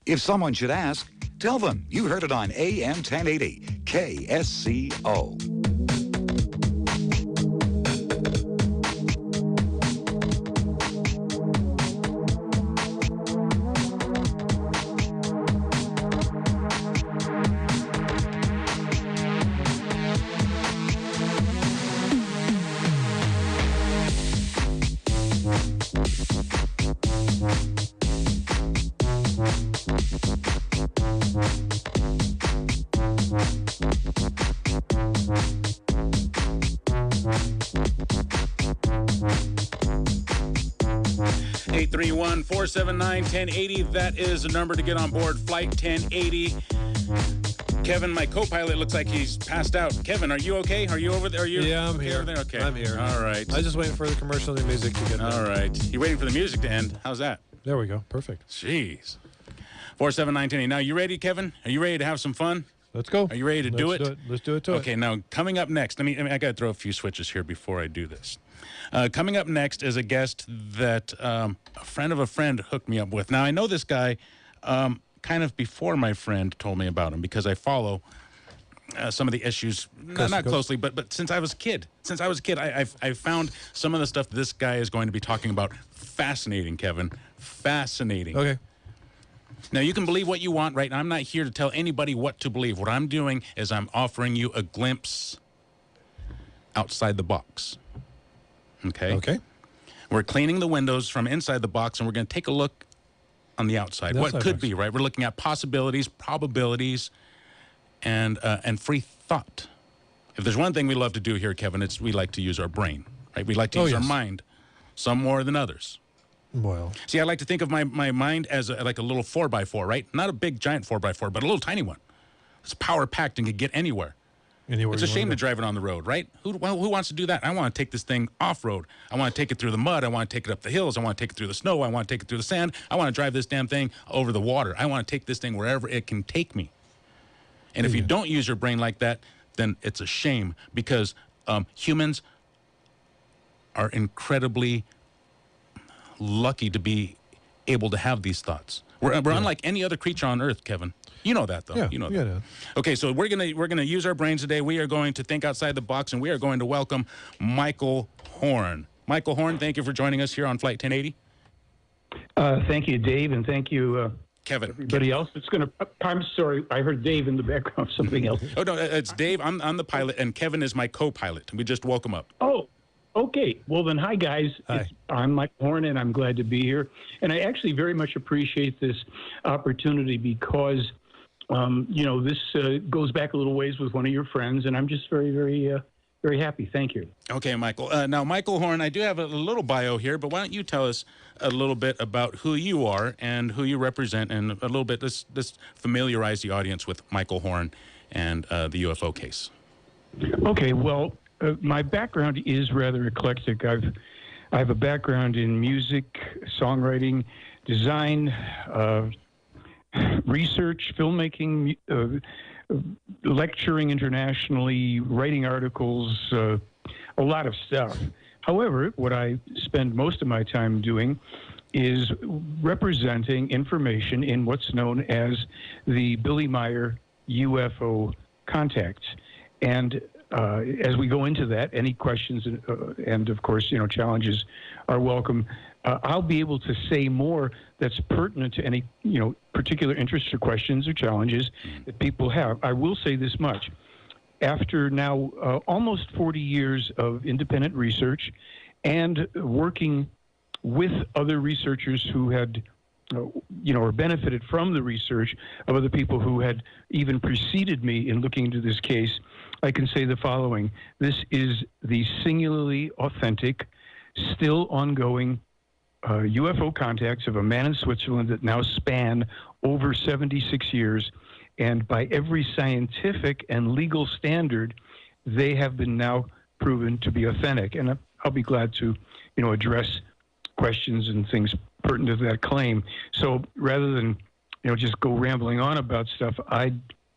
If someone should ask, tell them you heard it on AM 1080 KSCO. (831) 479-1080. That is the number to get on board Flight 1080. Kevin, my co-pilot, looks like he's passed out. Kevin, are you okay? Are you over there? Are you? Yeah, I'm here. There? Okay. I'm here. All right. I was just waiting for the commercial and the music to get All right. You're waiting for the music to end. How's that? There we go. Perfect. Jeez. 479-1080. Now, you ready, Kevin? Are you ready to have some fun? Let's go. Are you ready to do it? Let's do it to it. Okay, now, coming up next, I got to throw a few switches here before I do this. Coming up next is a guest that a friend of a friend hooked me up with. Now, I know this guy kind of before my friend told me about him because I follow some of the issues, not closely, but since I was a kid. I found some of the stuff this guy is going to be talking about fascinating, Kevin. Fascinating. Okay. Now, you can believe what you want, right? I'm not here to tell anybody what to believe. What I'm doing is I'm offering you a glimpse outside the box. Okay? Okay. We're cleaning the windows from inside the box, and we're going to take a look on the outside. What could be, right? We're looking at possibilities, probabilities, and free thought. If there's one thing we love to do here, Kevin, it's we like to use our brain, right? We like to use our mind, some more than others. Well, see, I like to think of my mind as like a little 4x4, right? Not a big, giant 4x4, but a little tiny one. It's power-packed and can get anywhere. It's a shame to drive it on the road, right? Who wants to do that? I want to take this thing off-road. I want to take it through the mud. I want to take it up the hills. I want to take it through the snow. I want to take it through the sand. I want to drive this damn thing over the water. I want to take this thing wherever it can take me. And if you don't use your brain like that, then it's a shame because humans are incredibly lucky to be able to have these thoughts. We're unlike any other creature on Earth, Kevin. You know that, though. Yeah, you know that. Yeah. Okay, so we're gonna use our brains today. We are going to think outside the box, and we are going to welcome Michael Horn. Michael Horn, thank you for joining us here on Flight 1080. Thank you, Dave, and thank you, Kevin. Everybody else. I'm sorry, I heard Dave in the background. Something else. Oh no, it's Dave. I'm the pilot, and Kevin is my co-pilot. We just woke him up. Oh. Okay, well then, hi guys. Hi. I'm Mike Horn, and I'm glad to be here. And I actually very much appreciate this opportunity because, this goes back a little ways with one of your friends, and I'm just very, very, very happy. Thank you. Okay, Michael. Now, Michael Horn, I do have a little bio here, but why don't you tell us a little bit about who you are and who you represent, and a little bit, let's familiarize the audience with Michael Horn and the UFO case. Okay, well, my background is rather eclectic. I have a background in music, songwriting, design, research, filmmaking, lecturing internationally, writing articles, a lot of stuff. However, what I spend most of my time doing is representing information in what's known as the Billy Meier UFO contacts. And as we go into that, any questions and of course, challenges are welcome. I'll be able to say more that's pertinent to any, particular interests or questions or challenges that people have. I will say this much. After now almost 40 years of independent research and working with other researchers who had or benefited from the research of other people who had even preceded me in looking into this case, I can say the following. This is the singularly authentic, still ongoing UFO contacts of a man in Switzerland that now span over 76 years. And by every scientific and legal standard, they have been now proven to be authentic. And I'll be glad to, address questions and things pertinent to that claim. So rather than, just go rambling on about stuff, I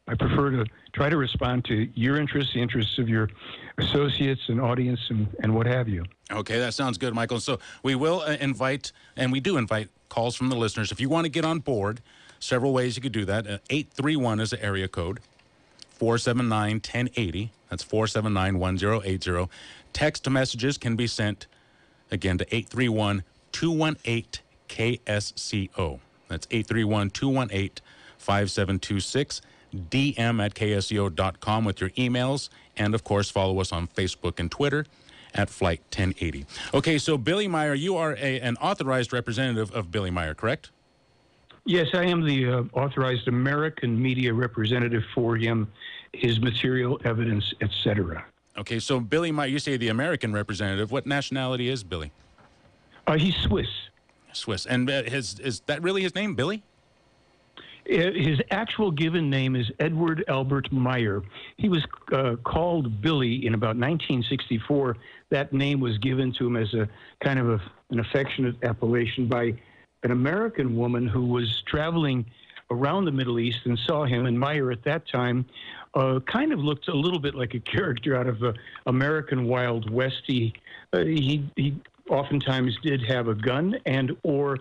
prefer to try to respond to your interests, the interests of your associates and audience and what have you. Okay, that sounds good, Michael. So we will invite, and we do invite calls from the listeners. If you want to get on board, Several ways you could do that. 831 is the area code. 479-1080. That's 479-1080. Text messages can be sent, again, to 831-218-KSCO. That's 831-218-5726. DM at ksco.com with your emails. And, of course, follow us on Facebook and Twitter at Flight 1080. Okay, so Billy Meier, you are an authorized representative of Billy Meier, correct? Yes, I am the authorized American media representative for him, his material, evidence, etc. Okay, so Billy Meier, you say the American representative. What nationality is Billy? He's Swiss. Swiss. And is that really his name, Billy? His actual given name is Edward Albert Meier. He was called Billy in about 1964. That name was given to him as a kind of an affectionate appellation by an American woman who was traveling around the Middle East and saw him. And Meier at that time kind of looked a little bit like a character out of American Wild West. He oftentimes did have a gun and or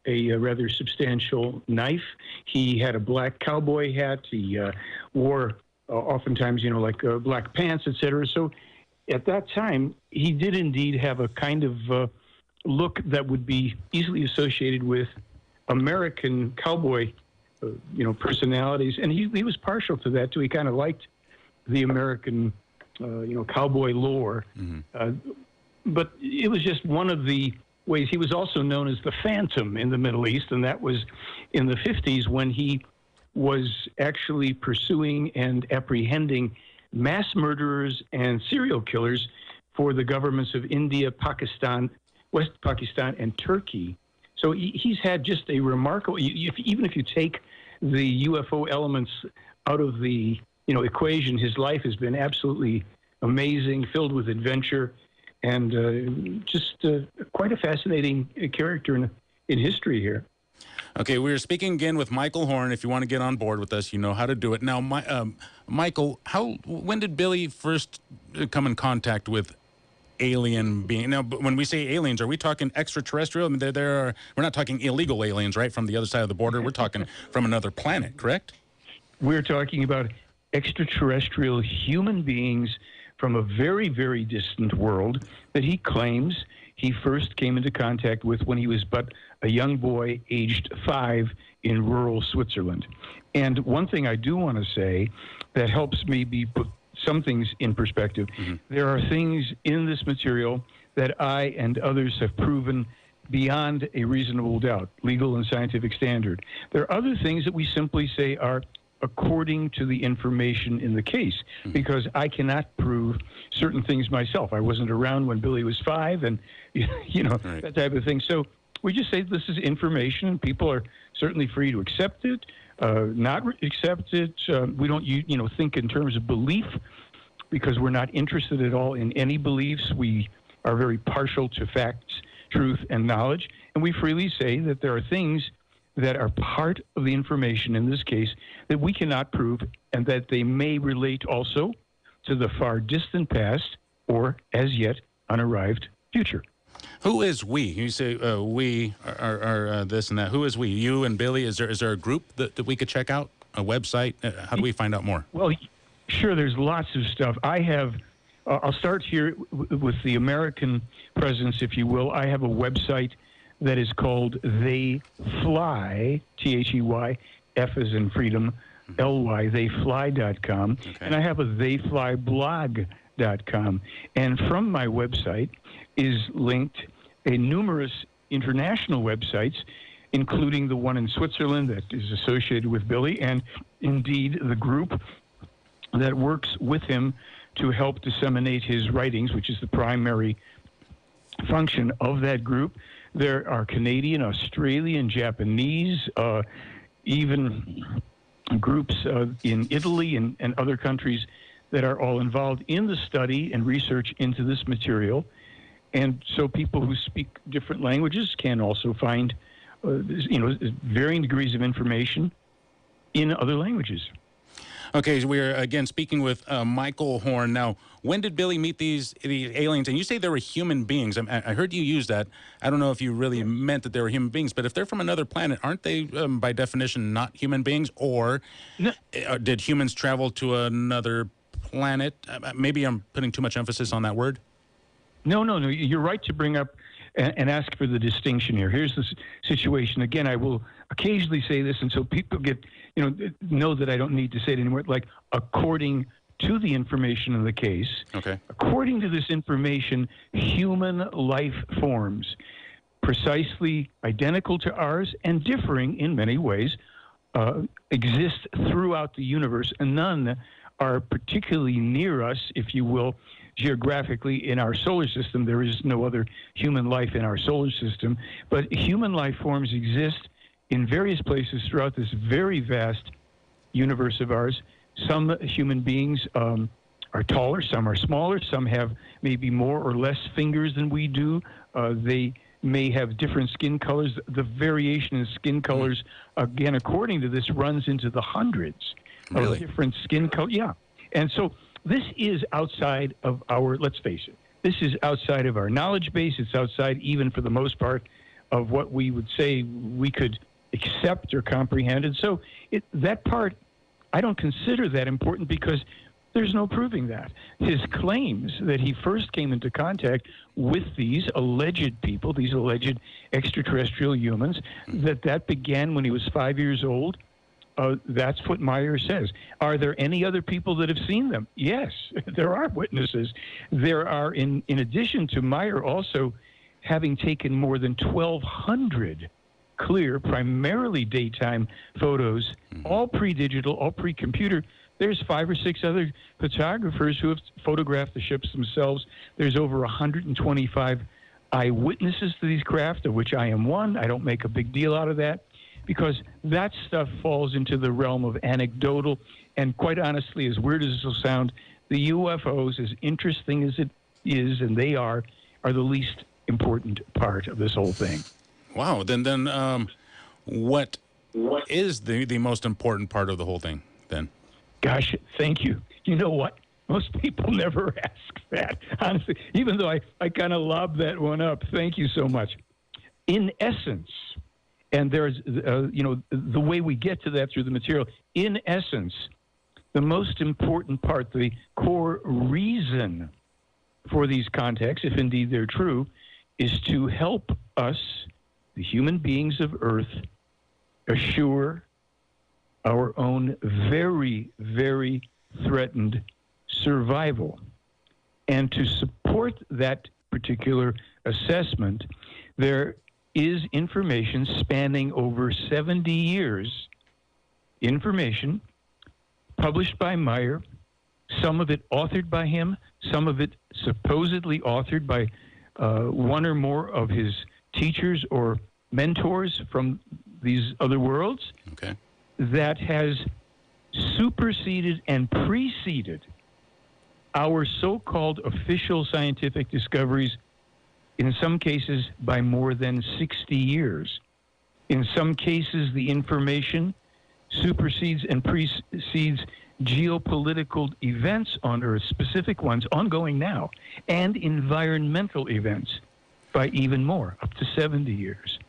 a rather substantial knife. He had a black cowboy hat. He wore oftentimes, like black pants, etc. So at that time, he did indeed have a kind of look that would be easily associated with American cowboy, personalities. And he was partial to that, too. He kind of liked the American, cowboy lore. Mm-hmm. But it was just one of the ways. He was also known as the Phantom in the Middle East, and that was in the 50s when he was actually pursuing and apprehending mass murderers and serial killers for the governments of India, Pakistan, West Pakistan, and Turkey. So he's had just a remarkable, even if you take the UFO elements out of the equation, his life has been absolutely amazing, filled with adventure, and just quite a fascinating character in history here. Okay, we're speaking again with Michael Horn. If you want to get on board with us, you know how to do it. Now, Michael, when did Billy first come in contact with alien being? Now, when we say aliens, are we talking extraterrestrial? I mean, we're not talking illegal aliens, right, from the other side of the border. We're talking from another planet, correct? We're talking about extraterrestrial human beings from a very, very distant world that he claims he first came into contact with when he was but a young boy aged 5 in rural Switzerland. And one thing I do want to say that helps me put some things in perspective, mm-hmm. There are things in this material that I and others have proven beyond a reasonable doubt, legal and scientific standard. There are other things that we simply say are according to the information in the case, because I cannot prove certain things myself. I wasn't around when Billy was 5 and, right. That type of thing. So we just say this is information, and people are certainly free to accept it, not accept it. We don't, think in terms of belief, because we're not interested at all in any beliefs. We are very partial to facts, truth, and knowledge. And we freely say that there are things that are part of the information in this case that we cannot prove, and that they may relate also to the far distant past or as yet unarrived future. Who is we? You say we are this and that. Who is we? You and Billy? Is there a group that we could check out? A website? How do we find out more? Well, sure, there's lots of stuff. I have, I'll start here with the American presence, if you will. I have a website that is called They Fly, They, F as in freedom, Ly, theyfly.com. Okay. And I have a theyflyblog.com. And from my website is linked a numerous international websites, including the one in Switzerland that is associated with Billy, and indeed the group that works with him to help disseminate his writings, which is the primary function of that group. There are Canadian, Australian, Japanese, even groups in Italy and other countries that are all involved in the study and research into this material. And so people who speak different languages can also find, varying degrees of information in other languages. Okay, so we're again speaking with Michael Horn. Now, when did Billy meet these aliens? And you say they were human beings. I heard you use that. I don't know if you really meant that they were human beings, but if they're from another planet, aren't they, by definition, not human beings? Or did humans travel to another planet? Maybe I'm putting too much emphasis on that word. No. You're right to bring up and ask for the distinction here. Here's the situation. Again, I will occasionally say this, and so people know that I don't need to say it anymore. Like, according to the information in the case, okay. According to this information, human life forms precisely identical to ours and differing in many ways exist throughout the universe, and none are particularly near us, if you will, geographically in our solar system. There is no other human life in our solar system, but human life forms exist in various places throughout this very vast universe of ours. Some human beings are taller, some are smaller, some have maybe more or less fingers than we do. They may have different skin colors. The variation in skin colors, again, according to this, runs into the hundreds of different skin colors. Yeah. And so this is outside of our, let's face it, this is outside of our knowledge base. It's outside, even for the most part, of what we would say we could accept or comprehend. And so that part, I don't consider that important because there's no proving that. His claims that he first came into contact with these alleged people, these alleged extraterrestrial humans, that began when he was 5 years old. That's what Meier says. Are there any other people that have seen them? Yes, there are witnesses. There are, in addition to Meier also having taken more than 1,200 clear, primarily daytime photos, all pre-digital, all pre-computer. There's 5 or 6 other photographers who have photographed the ships themselves. There's over 125 eyewitnesses to these craft, of which I am one. I don't make a big deal out of that, because that stuff falls into the realm of anecdotal. And quite honestly, as weird as this will sound, the UFOs, as interesting as it is, and they are the least important part of this whole thing. Wow. Then what is the most important part of the whole thing then? Gosh, thank you. You know what? Most people never ask that, honestly, even though I kind of lobbed that one up. Thank you so much. In essence, and there's, the way we get to that through the material, in essence, the most important part, the core reason for these contacts, if indeed they're true, is to help us, the human beings of Earth, assure our own very, very threatened survival. And to support that particular assessment, there is information spanning over 70 years, information published by Meier, some of it authored by him, some of it supposedly authored by one or more of his teachers or mentors from these other worlds, okay, that has superseded and preceded our so-called official scientific discoveries, in some cases by more than 60 years. In some cases, the information supersedes and precedes geopolitical events on Earth, specific ones ongoing now, and environmental events by even more, up to 70 years.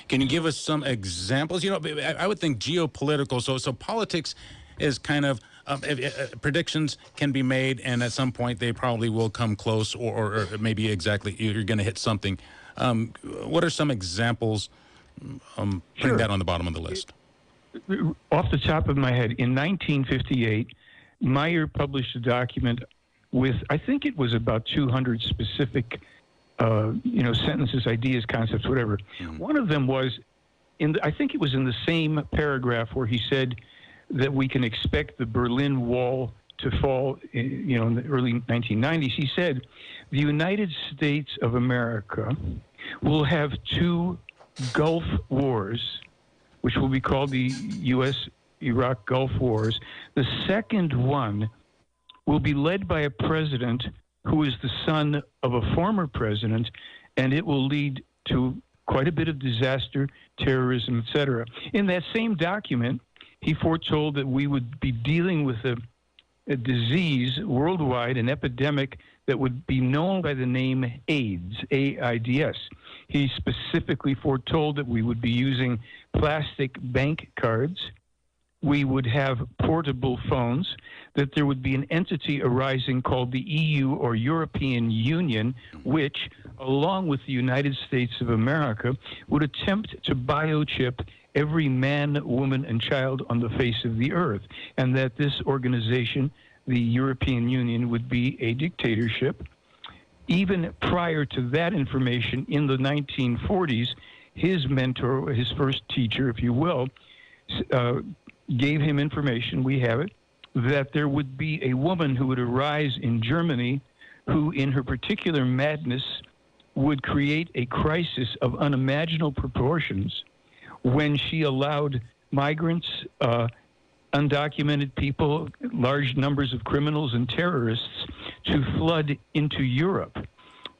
Can you give us some examples? You know, I would think geopolitical, so politics is kind of, predictions can be made, and at some point they probably will come close, or maybe exactly you're going to hit something. What are some examples? Bring that on the bottom of the list. Off the top of my head, in 1958, Meier published a document with, I think it was about 200 specific sentences, ideas, concepts, whatever. One of them was, I think it was in the same paragraph where he said that we can expect the Berlin Wall to fall, in the early 1990s. He said, the United States of America will have 2 Gulf Wars, which will be called the U.S.-Iraq Gulf Wars. The second one will be led by a president who is the son of a former president, and it will lead to quite a bit of disaster, terrorism, etc. In that same document, he foretold that we would be dealing with a disease worldwide, an epidemic that would be known by the name AIDS, AIDS. He specifically foretold that we would be using plastic bank cards, we would have portable phones, that there would be an entity arising called the EU or European Union, which, along with the United States of America, would attempt to biochip every man, woman, and child on the face of the earth, and that this organization, the European Union, would be a dictatorship. Even prior to that information, in the 1940s, his mentor, his first teacher, if you will, gave him information, we have it, that there would be a woman who would arise in Germany who, in her particular madness, would create a crisis of unimaginable proportions when she allowed migrants, undocumented people, large numbers of criminals and terrorists to flood into Europe.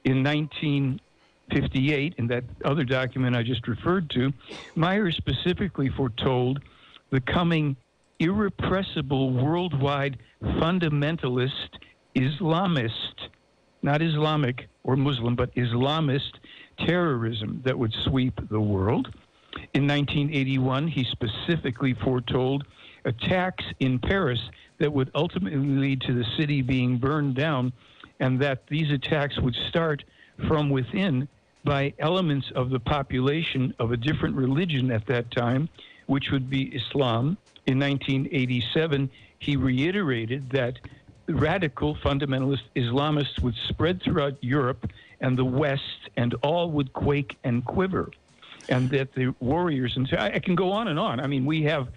In 1958, in that other document I just referred to, Meier specifically foretold the coming irrepressible worldwide fundamentalist Islamist, not Islamic or Muslim, but Islamist terrorism that would sweep the world. In 1981, he specifically foretold attacks in Paris that would ultimately lead to the city being burned down, and that these attacks would start from within by elements of the population of a different religion at that time, which would be Islam. In 1987, he reiterated that radical fundamentalist Islamists would spread throughout Europe and the West, and all would quake and quiver, and that the warriors, and I can go on and on. I mean, we have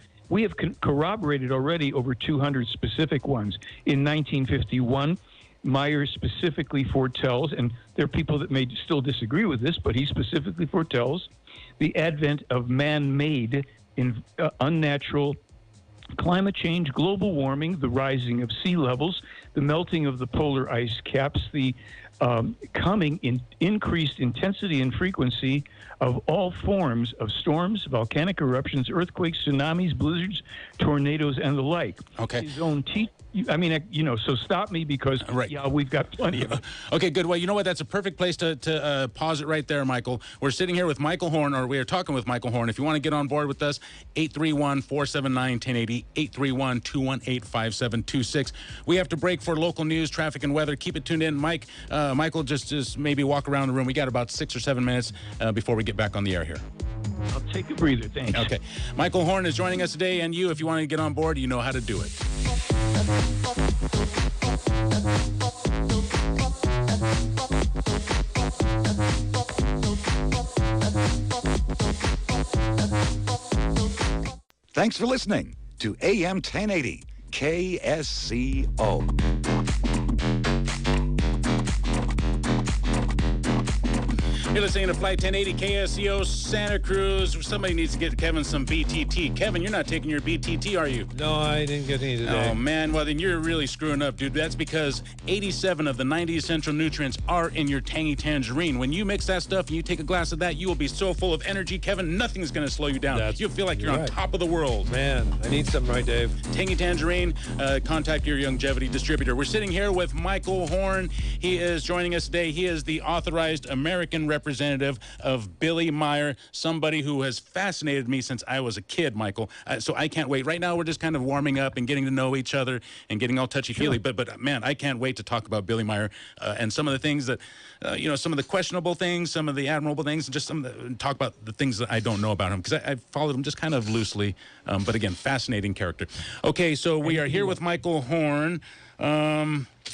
corroborated already over 200 specific ones. In 1951, Meier specifically foretells, and there are people that may still disagree with this, but he specifically foretells the advent of man-made unnatural climate change, global warming, the rising of sea levels, the melting of the polar ice caps, the coming in increased intensity and frequency of all forms of storms, volcanic eruptions, earthquakes, tsunamis, blizzards, tornadoes, and the like. Okay. His own so stop me because, yeah, we've got plenty of it. Okay, good. Well, you know what? That's a perfect place to pause it right there, Michael. We're sitting here with Michael Horn, or we are talking with Michael Horn. If you want to get on board with us, 831-479-1080, 831-218-5726. We have to break for local news, traffic, and weather. Keep it tuned in. Michael, just maybe walk around the room. We got about 6 or 7 minutes before we get back on the air here. I'll take a breather, thanks. Okay. Michael Horn is joining us today, and you, if you want to get on board, you know how to do it. Thanks for listening to AM 1080 KSCO. You're listening to Flight 1080 KSCO Santa Cruz. Somebody needs to get Kevin some BTT. Kevin, you're not taking your BTT, are you? No, I didn't get any today. Oh, man. Well, then you're really screwing up, dude. That's because 87 of the 90 essential nutrients are in your tangy tangerine. When you mix that stuff and you take a glass of that, you will be so full of energy, Kevin, nothing's going to slow you down. You'll feel like you're on top of the world. Man, I need something, right, Dave? Tangy tangerine, contact your longevity distributor. We're sitting here with Michael Horn. He is joining us today. He is the authorized American representative of Billy Meier, somebody who has fascinated me since I was a kid, Michael. So I can't wait. Right now, we're just kind of warming up and getting to know each other and getting all touchy-feely. Sure. But man, I can't wait to talk about Billy Meier and some of the things that, some of the questionable things, some of the admirable things, and just talk about the things that I don't know about him, because I've followed him just kind of loosely. But again, fascinating character. Okay, so we are here with Michael Horn.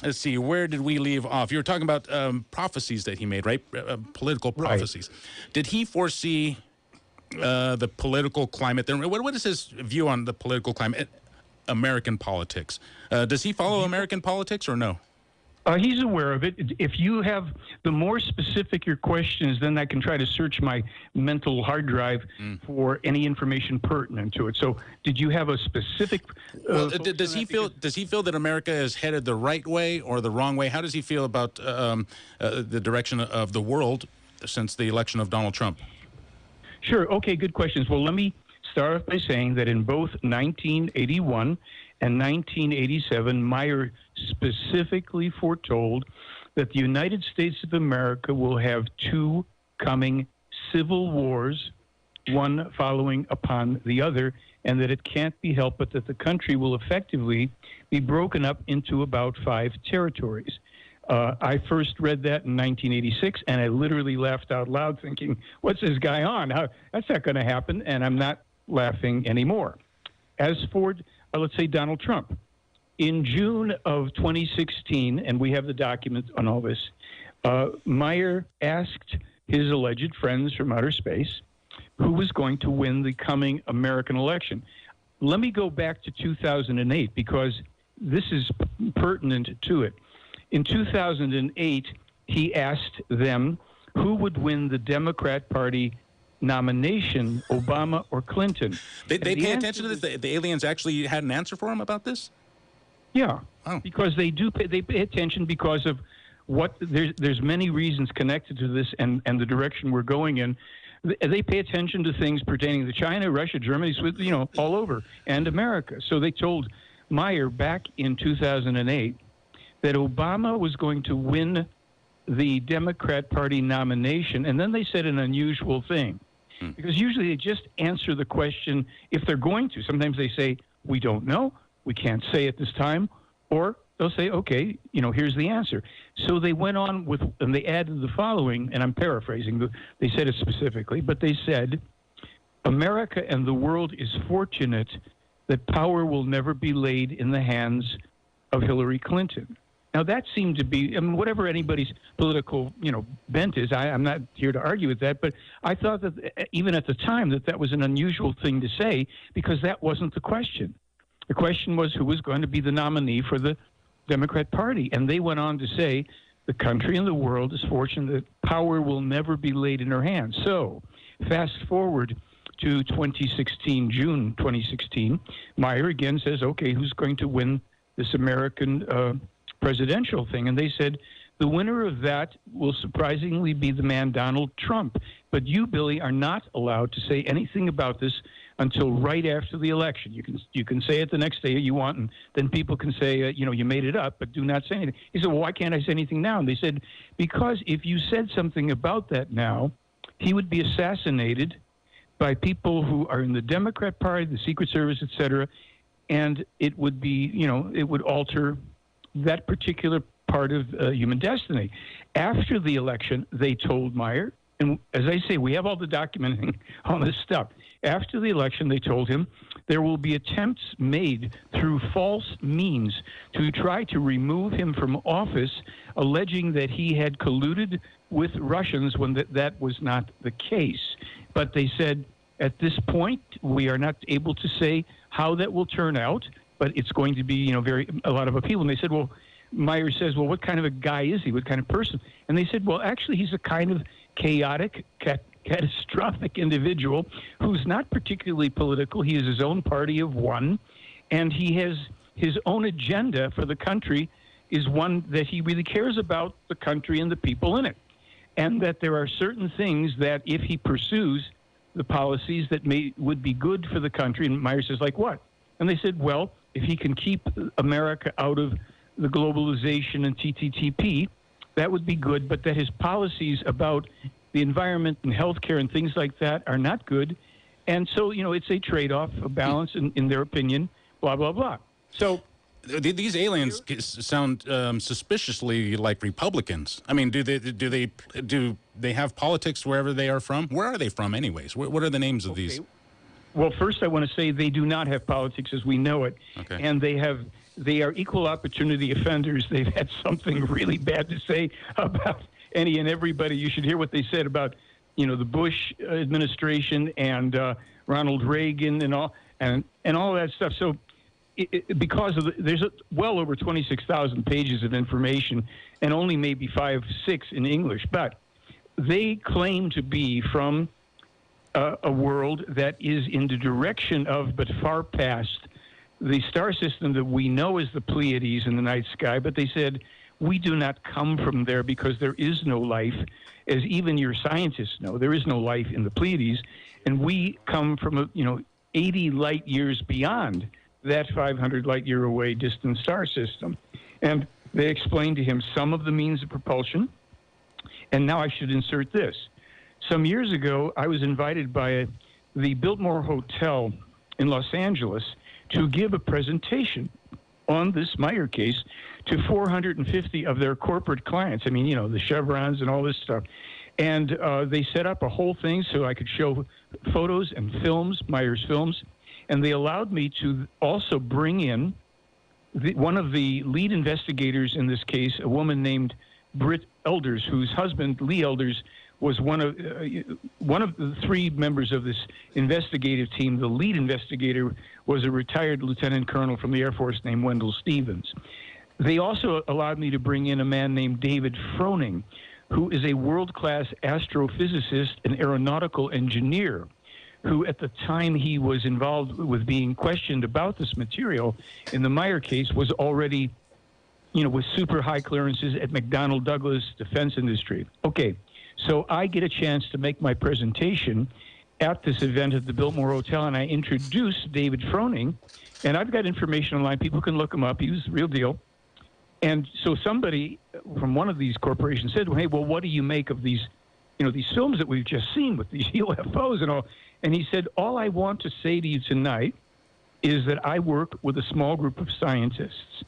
Let's see, where did we leave off? You were talking about prophecies that he made, right? Political prophecies. Right. Did he foresee the political climate there? What is his view on the political climate, American politics? Does he follow American politics or no? He's aware of it. If you have, the more specific your questions, then I can try to search my mental hard drive for any information pertinent to it. So, did you have a specific? Does he feel that America is headed the right way or the wrong way? How does he feel about the direction of the world since the election of Donald Trump? Sure. Okay. Good questions. Well, let me start off by saying that in both 1981 and 1987, Meier specifically foretold that the United States of America will have two coming civil wars, one following upon the other, and that it can't be helped but that the country will effectively be broken up into about 5 territories. I first read that in 1986, and I literally laughed out loud thinking, what's this guy on? That's not going to happen, and I'm not laughing anymore. As for, let's say, Donald Trump, in June of 2016, and we have the document on all this, Meier asked his alleged friends from outer space who was going to win the coming American election. Let me go back to 2008 because this is pertinent to it. In 2008, he asked them who would win the Democrat Party nomination, Obama or Clinton. They pay attention to this? The aliens actually had an answer for him about this? Yeah, oh. Because they pay attention because of what there's many reasons connected to this and the direction we're going in. They pay attention to things pertaining to China, Russia, Germany, all over, and America. So they told Meier back in 2008 that Obama was going to win the Democrat Party nomination, and then they said an unusual thing. Because usually they just answer the question if they're going to. Sometimes they say, we don't know, we can't say at this time, or they'll say, okay, here's the answer. So they went on with, and they added the following, and I'm paraphrasing, they said it specifically, but they said, America and the world is fortunate that power will never be laid in the hands of Hillary Clinton. Now, that seemed to be, whatever anybody's political, bent is, I'm not here to argue with that, but I thought that even at the time that was an unusual thing to say because that wasn't the question. The question was who was going to be the nominee for the Democrat Party. And they went on to say the country and the world is fortunate that power will never be laid in her hands. So fast forward to 2016, June 2016, Meier again says, okay, who's going to win this American presidential thing? And they said, the winner of that will surprisingly be the man Donald Trump. But you, Billy, are not allowed to say anything about this until right after the election. You can say it the next day you want, and then people can say, you made it up, but do not say anything. He said, well, why can't I say anything now? And they said, because if you said something about that now, he would be assassinated by people who are in the Democrat Party, the Secret Service, et cetera, and it would be, it would alter that particular part of human destiny. After the election, they told Meier, and as I say, we have all the documenting on this stuff. After the election, they told him there will be attempts made through false means to try to remove him from office, alleging that he had colluded with Russians when that was not the case. But they said, at this point, we are not able to say how that will turn out, but it's going to be, a lot of appeal. And they said, well, Meier says, well, what kind of a guy is he? What kind of person? And they said, well, actually, he's a kind of chaotic, catastrophic individual who's not particularly political. He has his own party of one, and he has his own agenda for the country is one that he really cares about the country and the people in it. And that there are certain things that if he pursues the policies that would be good for the country, and Meier says, like what? And they said, well, if he can keep America out of the globalization and TTTP, that would be good, but that his policies about the environment and healthcare and things like that are not good. And so, it's a trade-off, a balance in their opinion, blah, blah, blah. So these aliens sound suspiciously like Republicans. I mean, do they have politics wherever they are from? Where are they from anyways? What are the names of these? Well, first I want to say they do not have politics as we know it. Okay. And they are equal opportunity offenders. They've had something really bad to say about any and everybody. You should hear what they said about, the Bush administration and Ronald Reagan and all that stuff. So because of there's well over 26,000 pages of information and only maybe 5-6 in English, but they claim to be from a world that is in the direction of, but far past, the star system that we know as the Pleiades in the night sky. But they said, we do not come from there because there is no life. As even your scientists know, there is no life in the Pleiades. And we come from, 80 light years beyond that 500 light year away distant star system. And they explained to him some of the means of propulsion. And now I should insert this. Some years ago, I was invited by the Biltmore Hotel in Los Angeles to give a presentation on this Meier case to 450 of their corporate clients. I mean, you know, the Chevrons and all this stuff. And they set up a whole thing so I could show photos and films, Meier's films. And they allowed me to also bring in one of the lead investigators in this case, a woman named Britt Elders, whose husband, Lee Elders, was one of the three members of this investigative team. The lead investigator was a retired lieutenant colonel from the Air Force named Wendell Stevens. They also allowed me to bring in a man named David Froning, who is a world-class astrophysicist and aeronautical engineer, who at the time he was involved with being questioned about this material in the Meier case was already, you know, with super high clearances at McDonnell Douglas Defense Industry. Okay, so I get a chance to make my presentation at this event at the Biltmore Hotel, and I introduce David Froning, and I've got information online. People can look him up. He was the real deal. And so somebody from one of these corporations said, well, hey, well, what do you make of these, you know, these films that we've just seen with these UFOs and all? And he said, all I want to say to you tonight is that I work with a small group of scientists,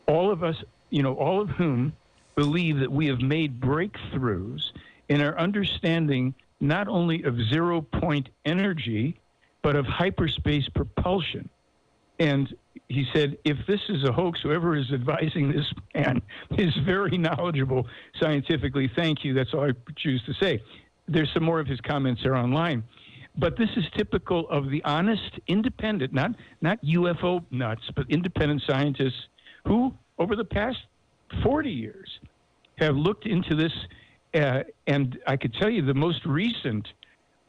all of us, you know, all of whom believe that we have made breakthroughs in our understanding not only of zero-point energy, but of hyperspace propulsion. And he said, if this is a hoax, whoever is advising this man is very knowledgeable scientifically. Thank you. That's all I choose to say. There's some more of his comments there online. But this is typical of the honest, independent, not UFO nuts, but independent scientists who, over the past 40 years, have looked into this. And I could tell you the most recent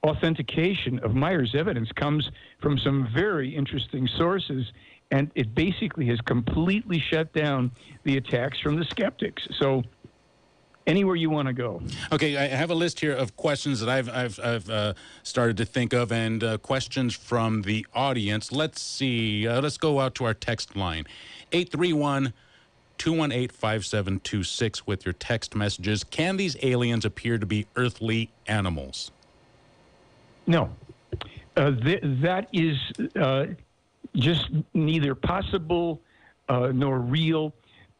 authentication of Meier's evidence comes from some very interesting sources, and it basically has completely shut down the attacks from the skeptics. So anywhere you want to go. Okay, I have a list here of questions that I've started to think of, and questions from the audience. Let's see. Let's go out to our text line, 831-218-5726 with your text messages. Can these aliens appear to be earthly animals? No. That is just neither possible nor real.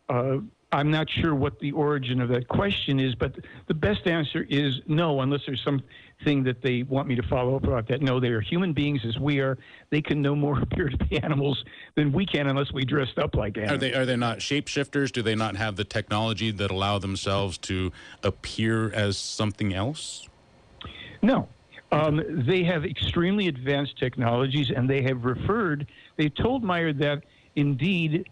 I'm not sure what the origin of that question is, but the best answer is no, unless there's something that they want me to follow up about that. No, they are human beings as we are. They can no more appear to be animals than we can unless we dressed up like animals. Are they not shapeshifters? Do they not have the technology that allow themselves to appear as something else? No. They have extremely advanced technologies, and they told Meier that indeed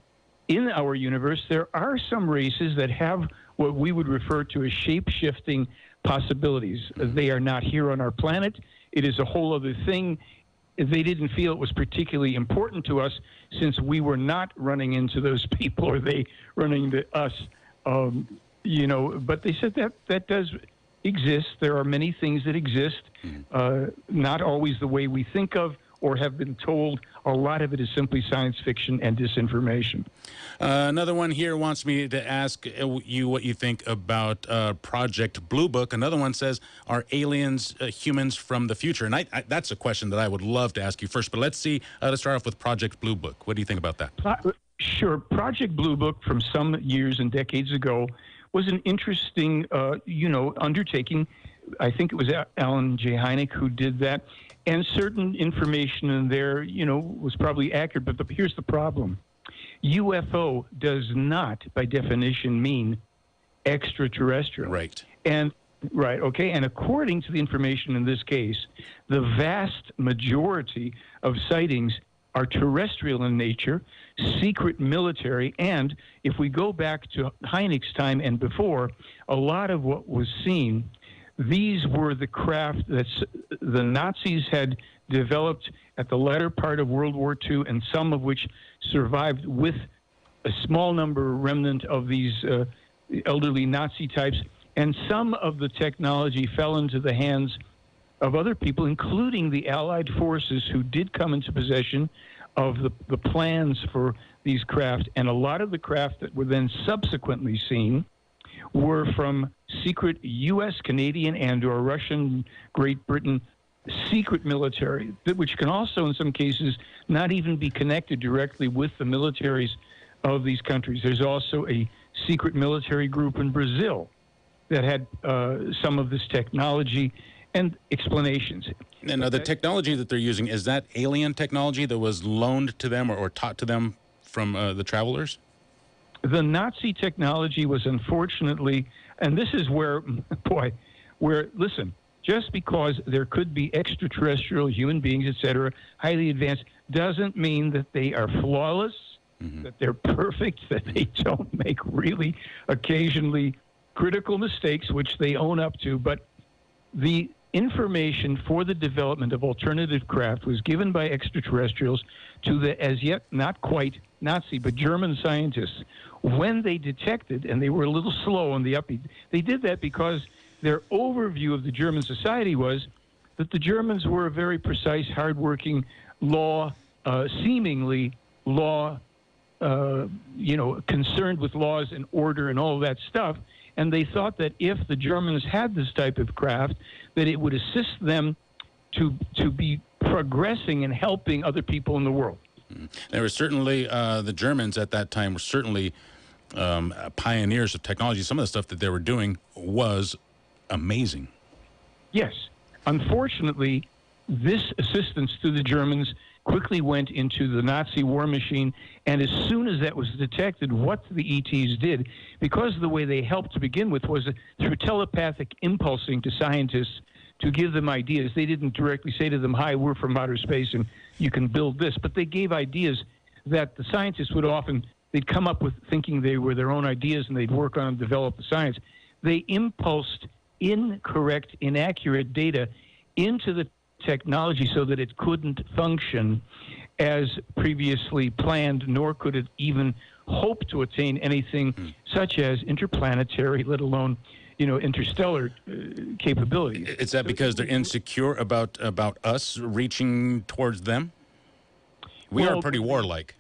in our universe there are some races that have what we would refer to as shape-shifting possibilities. They are not here on our planet. It is a whole other thing. They didn't feel it was particularly important to us since we were not running into those people or they running into us. You know, but they said that does exist. There are many things that exist, not always the way we think of or have been told. A lot of it is simply science fiction and disinformation. Another one here wants me to ask you what you think about Project Blue Book. Another one says, are aliens humans from the future? And that's a question that I would love to ask you first. But let's see. Let's start off with Project Blue Book. What do you think about that? Sure. Project Blue Book from some years and decades ago was an interesting, undertaking. I think it was Alan J. Hynek who did that. And certain information in there, was probably accurate. But here's the problem. UFO does not, by definition, mean extraterrestrial. Right. And according to the information in this case, the vast majority of sightings are terrestrial in nature, secret military, and if we go back to Hynek's time and before, a lot of what was seen, these were the craft that the Nazis had developed at the latter part of World War II, and some of which survived with a small remnant of these elderly Nazi types, and some of the technology fell into the hands of other people, including the Allied forces who did come into possession of the plans for these craft. And a lot of the craft that were then subsequently seen were from secret U.S., Canadian, and/or Russian, Great Britain secret military, which can also, in some cases, not even be connected directly with the militaries of these countries. There's also a secret military group in Brazil that had some of this technology and explanations. And the technology that they're using, is that alien technology that was loaned to them or taught to them from the travelers? The Nazi technology was unfortunately, and this is where, listen, just because there could be extraterrestrial human beings, etc., highly advanced, doesn't mean that they are flawless, that they're perfect, that they don't make really occasionally critical mistakes, which they own up to. But the information for the development of alternative craft was given by extraterrestrials to the as yet not quite Nazi but German scientists. When they detected, and they were a little slow on the upbeat, they did that because their overview of the German society was that the Germans were a very precise, hardworking, seemingly law, concerned with laws and order and all of that stuff. And they thought that if the Germans had this type of craft, that it would assist them to be progressing and helping other people in the world. There were certainly, the Germans at that time were certainly pioneers of technology. Some of the stuff that they were doing was amazing. Yes. Unfortunately, this assistance to the Germans quickly went into the Nazi war machine, and as soon as that was detected, what the ETs did, because the way they helped to begin with was through telepathic impulsing to scientists to give them ideas. They didn't directly say to them, "Hi, we're from outer space and you can build this," but they gave ideas that the scientists would often, they'd come up with thinking they were their own ideas, and they'd work on and develop the science. They impulsed incorrect, inaccurate data into the technology so that it couldn't function as previously planned, nor could it even hope to attain anything such as interplanetary, let alone, interstellar capabilities. Is that because they're insecure about us reaching towards them? We are pretty warlike.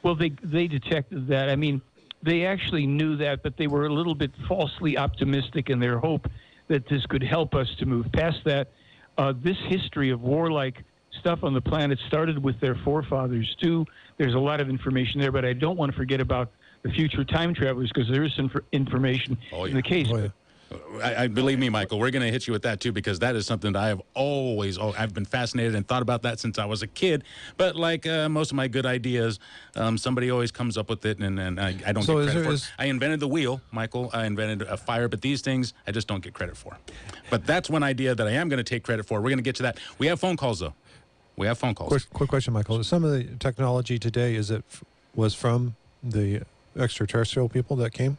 Well, they detected that. I mean, they actually knew that, but they were a little bit falsely optimistic in their hope that this could help us to move past that. This history of warlike stuff on the planet started with their forefathers, too. There's a lot of information there, but I don't want to forget about the future time travelers, because there is some information in the case. I believe me, Michael, we're going to hit you with that, too, because that is something that I have I've been fascinated and thought about that since I was a kid. But like most of my good ideas, somebody always comes up with it, and I don't get credit for it. I invented the wheel, Michael. I invented a fire, but these things I just don't get credit for. But that's one idea that I am going to take credit for. We're going to get to that. We have phone calls, though. We have phone calls. Quick question, Michael. Some of the technology today, was from the extraterrestrial people that came?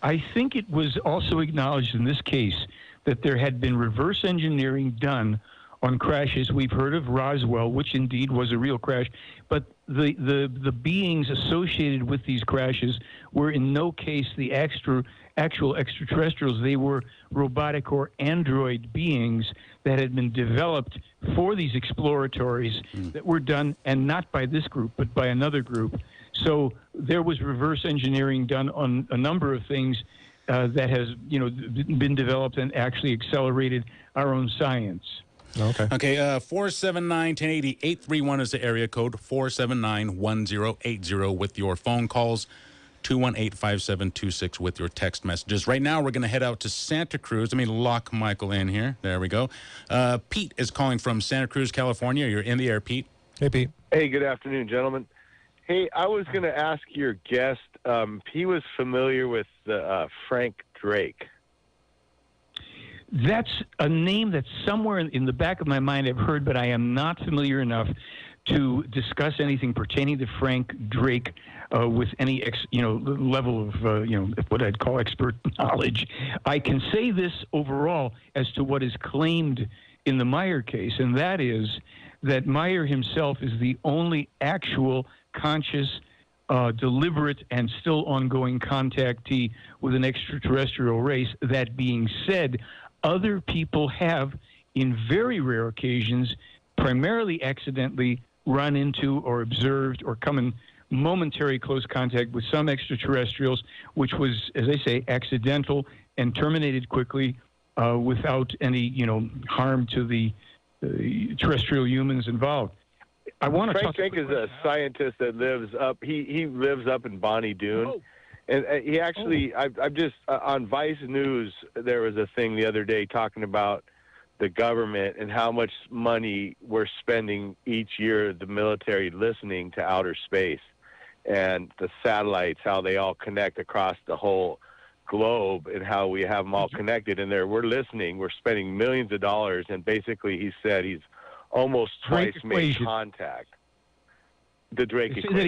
I think it was also acknowledged in this case that there had been reverse engineering done on crashes. We've heard of Roswell, which indeed was a real crash, but the beings associated with these crashes were in no case the actual extraterrestrials. They were robotic or android beings that had been developed for these exploratories that were done, and not by this group, but by another group. So there was reverse engineering done on a number of things that has, been developed and actually accelerated our own science. Okay. 479-1080, 831 is the area code, 479-1080 with your phone calls, 218-5726 with your text messages. Right now, we're going to head out to Santa Cruz. Let me lock Michael in here. There we go. Pete is calling from Santa Cruz, California. You're in the air, Pete. Hey, Pete. Hey, good afternoon, gentlemen. Hey, I was going to ask your guest, he was familiar with Frank Drake. That's a name that's somewhere in the back of my mind I've heard, but I am not familiar enough to discuss anything pertaining to Frank Drake with any level of what I'd call expert knowledge. I can say this overall as to what is claimed in the Meier case, and that is that Meier himself is the only actual conscious, deliberate, and still ongoing contactee with an extraterrestrial race. That being said, other people have in very rare occasions, primarily accidentally run into or observed or come in momentary close contact with some extraterrestrials, which was, as I say, accidental and terminated quickly without any, harm to the terrestrial humans involved. I want to talk. Frank is a scientist that lives up. He lives up in Bonnie Doon. Oh. And he actually, I'm just on Vice News. There was a thing the other day talking about the government and how much money we're spending each year, the military, listening to outer space and the satellites, how they all connect across the whole globe and how we have them all connected. And we're listening. We're spending millions of dollars. And basically, he said he's almost twice made contact. The Drake equation. Say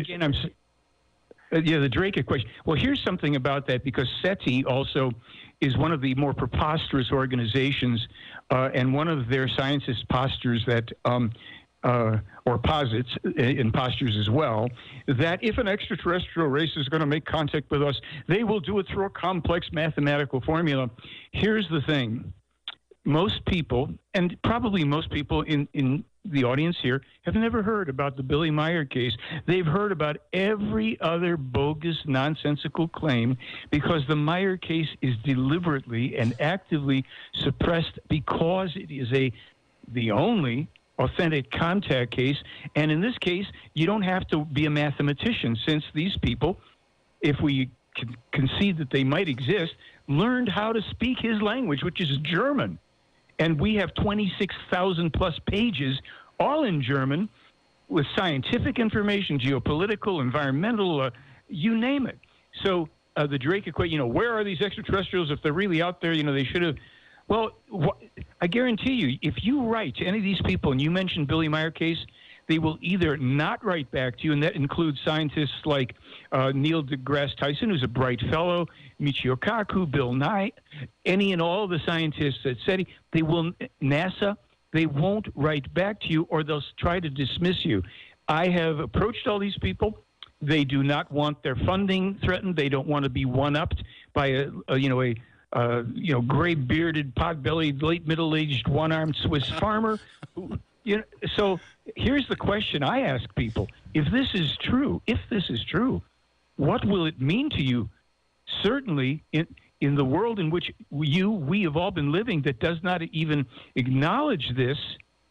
that again. The Drake equation. Well, here's something about that, because SETI also is one of the more preposterous organizations, and one of their scientists postures that, or posits in postures as well, that if an extraterrestrial race is going to make contact with us, they will do it through a complex mathematical formula. Here's the thing. Most people, and probably most people in the audience here, have never heard about the Billy Meier case. They've heard about every other bogus, nonsensical claim, because the Meier case is deliberately and actively suppressed because it is the only authentic contact case. And in this case, you don't have to be a mathematician, since these people, if we concede that they might exist, learned how to speak his language, which is German. And we have 26,000 plus pages, all in German, with scientific information, geopolitical, environmental, you name it. So the Drake equation, where are these extraterrestrials? If they're really out there, they should have. Well, I guarantee you, if you write to any of these people and you mention Billy Meier case, they will either not write back to you, and that includes scientists like Neil deGrasse Tyson, who's a bright fellow, Michio Kaku, Bill Nye, any and all the scientists at SETI, NASA, they won't write back to you, or they'll try to dismiss you. I have approached all these people. They do not want their funding threatened. They don't want to be one-upped by a gray-bearded, pot-bellied, late middle-aged, one-armed Swiss farmer. So here's the question I ask people. If this is true, what will it mean to you? Certainly in the world in which we have all been living, that does not even acknowledge this,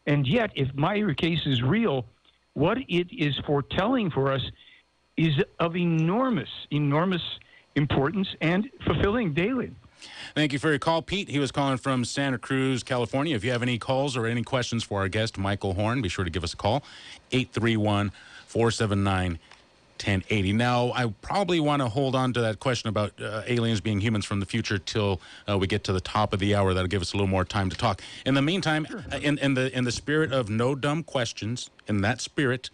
and yet if Meier case is real, what it is foretelling for us is of enormous importance and fulfilling daily. Thank you for your call, Pete. He was calling from Santa Cruz, California. If you have any calls or any questions for our guest, Michael Horn, be sure to give us a call, 831-479-1080. Now, I probably want to hold on to that question about aliens being humans from the future till we get to the top of the hour. That'll give us a little more time to talk. In the meantime, sure. in the spirit of no dumb questions, in that spirit,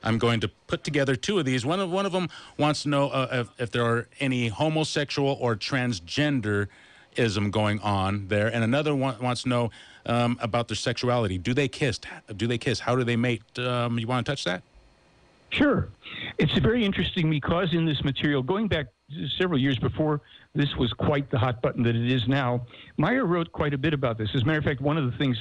I'm going to put together two of these. One of them wants to know if there are any homosexual or transgenderism going on there, and another one wants to know about their sexuality. Do they kiss? How do they mate? You want to touch that? Sure. It's very interesting because in this material, going back several years before this was quite the hot button that it is now, Meier wrote quite a bit about this. As a matter of fact, one of the things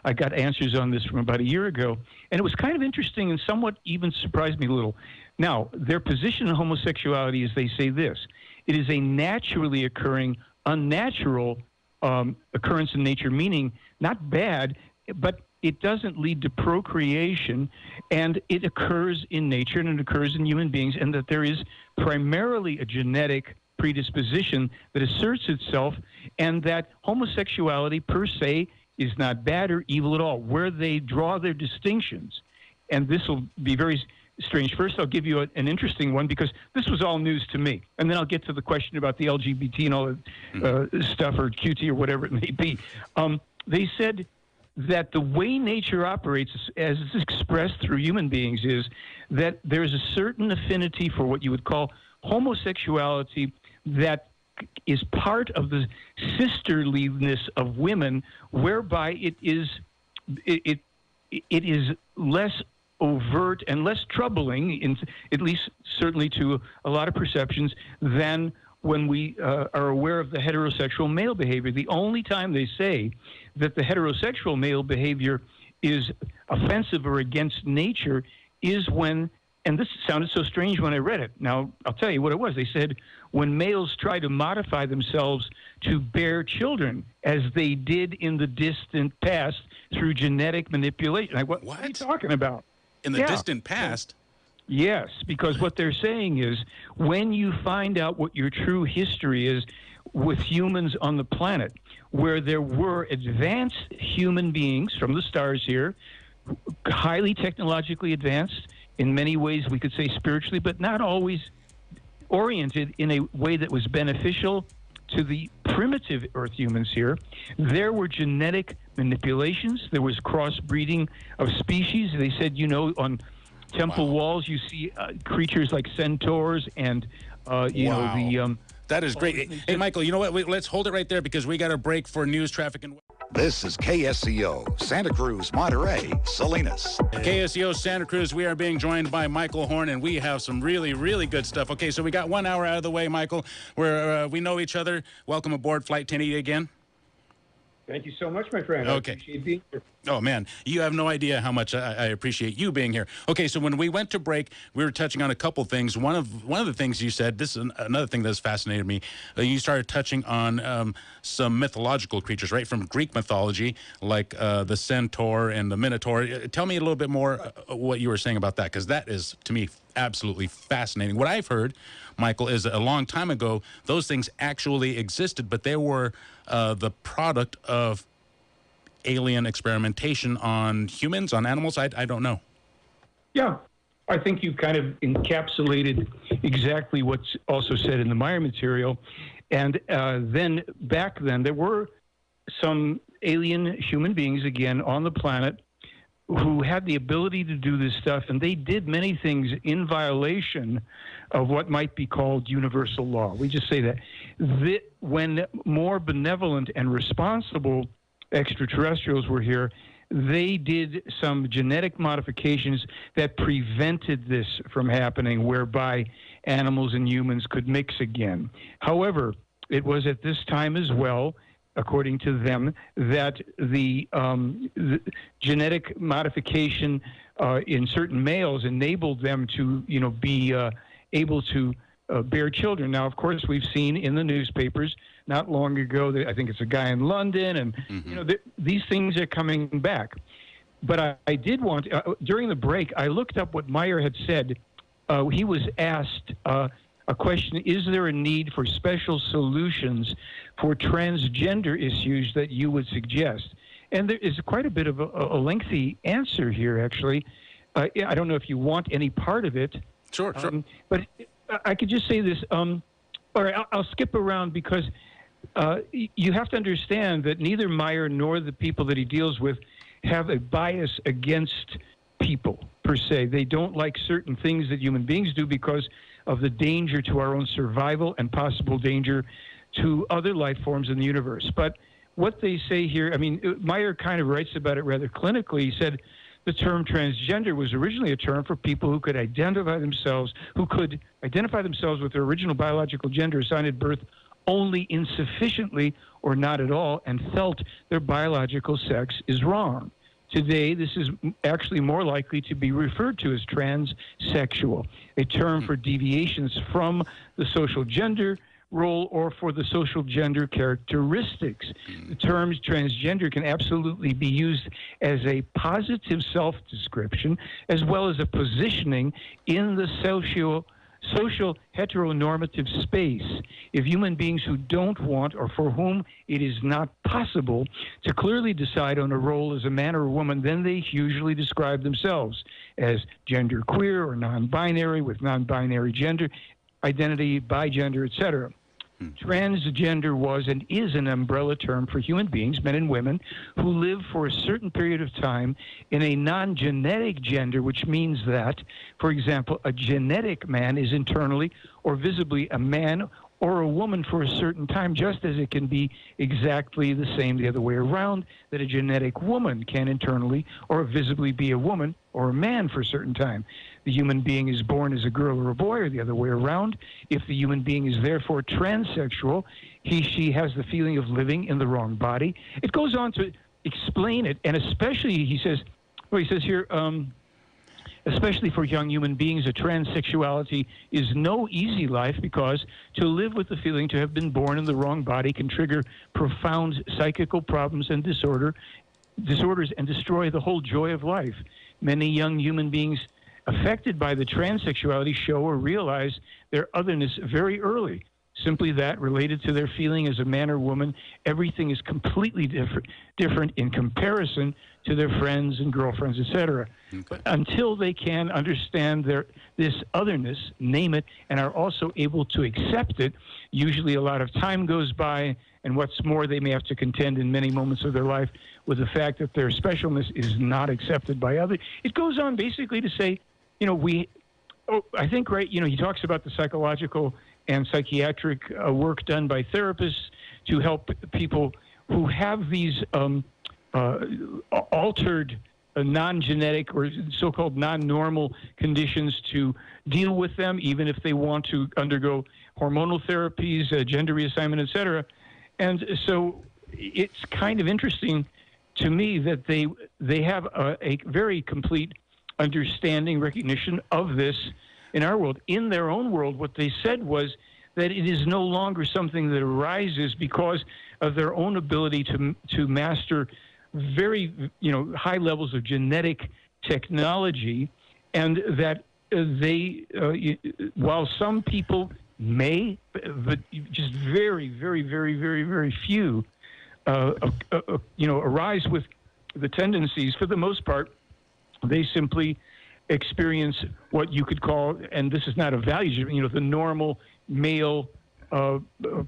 I got answers on this from about a year ago, and it was kind of interesting and somewhat even surprised me a little. Now, their position on homosexuality is they say this: it is a naturally occurring, unnatural occurrence in nature, meaning not bad, but it doesn't lead to procreation, and it occurs in nature and it occurs in human beings, and that there is primarily a genetic predisposition that asserts itself, and that homosexuality per se is not bad or evil at all. Where they draw their distinctions, and this will be very strange. First, I'll give you an interesting one, because this was all news to me, and then I'll get to the question about the LGBT and all that stuff, or QT or whatever it may be. They said that the way nature operates, as it's expressed through human beings, is that there's a certain affinity for what you would call homosexuality that is part of the sisterliness of women, whereby it is less overt and less troubling, at least certainly to a lot of perceptions, than when we are aware of the heterosexual male behavior. The only time they say that the heterosexual male behavior is offensive or against nature is when, and this sounded so strange when I read it. Now, I'll tell you what it was. They said when males try to modify themselves to bear children, as they did in the distant past through genetic manipulation. What are you talking about? In the distant past? Yes, because what they're saying is when you find out what your true history is with humans on the planet, where there were advanced human beings from the stars here, highly technologically advanced, in many ways we could say spiritually, but not always oriented in a way that was beneficial to the primitive Earth humans here. There were genetic manipulations. There was crossbreeding of species. They said, you know, on temple walls you see creatures like centaurs and, you know, the... that is great. Hey, Michael, you know what? Let's hold it right there because we got a break for news, traffic, and... This is KSCO, Santa Cruz, Monterey, Salinas. KSCO Santa Cruz, we are being joined by Michael Horn, and we have some really, really good stuff. Okay, so we got 1 hour out of the way, Michael, where we know each other. Welcome aboard Flight 1080 again. Thank you so much, my friend. Okay. I appreciate being here. Oh, man, you have no idea how much I appreciate you being here. Okay, so when we went to break, we were touching on a couple things. One of the things you said, this is another thing that's fascinated me. You started touching on some mythological creatures, right, from Greek mythology, like the centaur and the minotaur. Tell me a little bit more what you were saying about that, because that is, to me, absolutely fascinating. What I've heard, Michael, is a long time ago, those things actually existed, but they were the product of alien experimentation on humans, on animals. I don't know. Yeah, I think you kind of encapsulated exactly what's also said in the Meier material. And then back then, there were some alien human beings, again, on the planet who had the ability to do this stuff, and they did many things in violation of what might be called universal law. We just say that. When more benevolent and responsible extraterrestrials were here, they did some genetic modifications that prevented this from happening, whereby animals and humans could mix again. However, it was at this time as well, according to them, that the genetic modification in certain males enabled them to, you know, be able to bear children. Now, of course, we've seen in the newspapers not long ago, I think it's a guy in London, and you know, these things are coming back. But I did want, during the break, I looked up what Meier had said. He was asked a question: is there a need for special solutions for transgender issues that you would suggest? And there is quite a bit of a lengthy answer here, actually. I don't know if you want any part of it. Sure. But I could just say this. All right, I'll skip around because you have to understand that neither Meier nor the people that he deals with have a bias against people, per se. They don't like certain things that human beings do because of the danger to our own survival and possible danger to other life forms in the universe. But what they say here, I mean, Meier kind of writes about it rather clinically. He said the term transgender was originally a term for people who could identify themselves with their original biological gender assigned at birth only insufficiently or not at all, and felt their biological sex is wrong. Today, this is actually more likely to be referred to as transsexual, a term for deviations from the social gender role or for the social gender characteristics. The terms transgender can absolutely be used as a positive self-description as well as a positioning in the social heteronormative space. If human beings who don't want or for whom it is not possible to clearly decide on a role as a man or a woman, then they usually describe themselves as genderqueer or non-binary with non-binary gender identity, bigender, etc. Transgender was and is an umbrella term for human beings, men and women, who live for a certain period of time in a non-genetic gender, which means that, for example, a genetic man is internally or visibly a man or a woman for a certain time, just as it can be exactly the same the other way around, that a genetic woman can internally or visibly be a woman or a man for a certain time. The human being is born as a girl or a boy, or the other way around. If the human being is therefore transsexual, she has the feeling of living in the wrong body. It goes on to explain it, and especially, he says here, especially for young human beings, a transsexuality is no easy life, because to live with the feeling to have been born in the wrong body can trigger profound psychical problems and disorders and destroy the whole joy of life. Many young human beings affected by the transsexuality show or realize their otherness very early. Simply that, related to their feeling as a man or woman, everything is completely different in comparison to their friends and girlfriends, etc. Okay. But until they can understand this otherness, name it, and are also able to accept it, usually a lot of time goes by, and what's more, they may have to contend in many moments of their life with the fact that their specialness is not accepted by others. It goes on basically to say, I think, right, he talks about the psychological and psychiatric work done by therapists to help people who have these altered non-genetic or so-called non-normal conditions, to deal with them, even if they want to undergo hormonal therapies, gender reassignment, etc. And so it's kind of interesting to me that they have a very complete understanding, recognition of this in our world. In their own world, what they said was that it is no longer something that arises because of their own ability to master very high levels of genetic technology, and that while some people may, but just very, very, very, very, very few arise with the tendencies, for the most part, they simply experience what you could call, and this is not a value, the normal male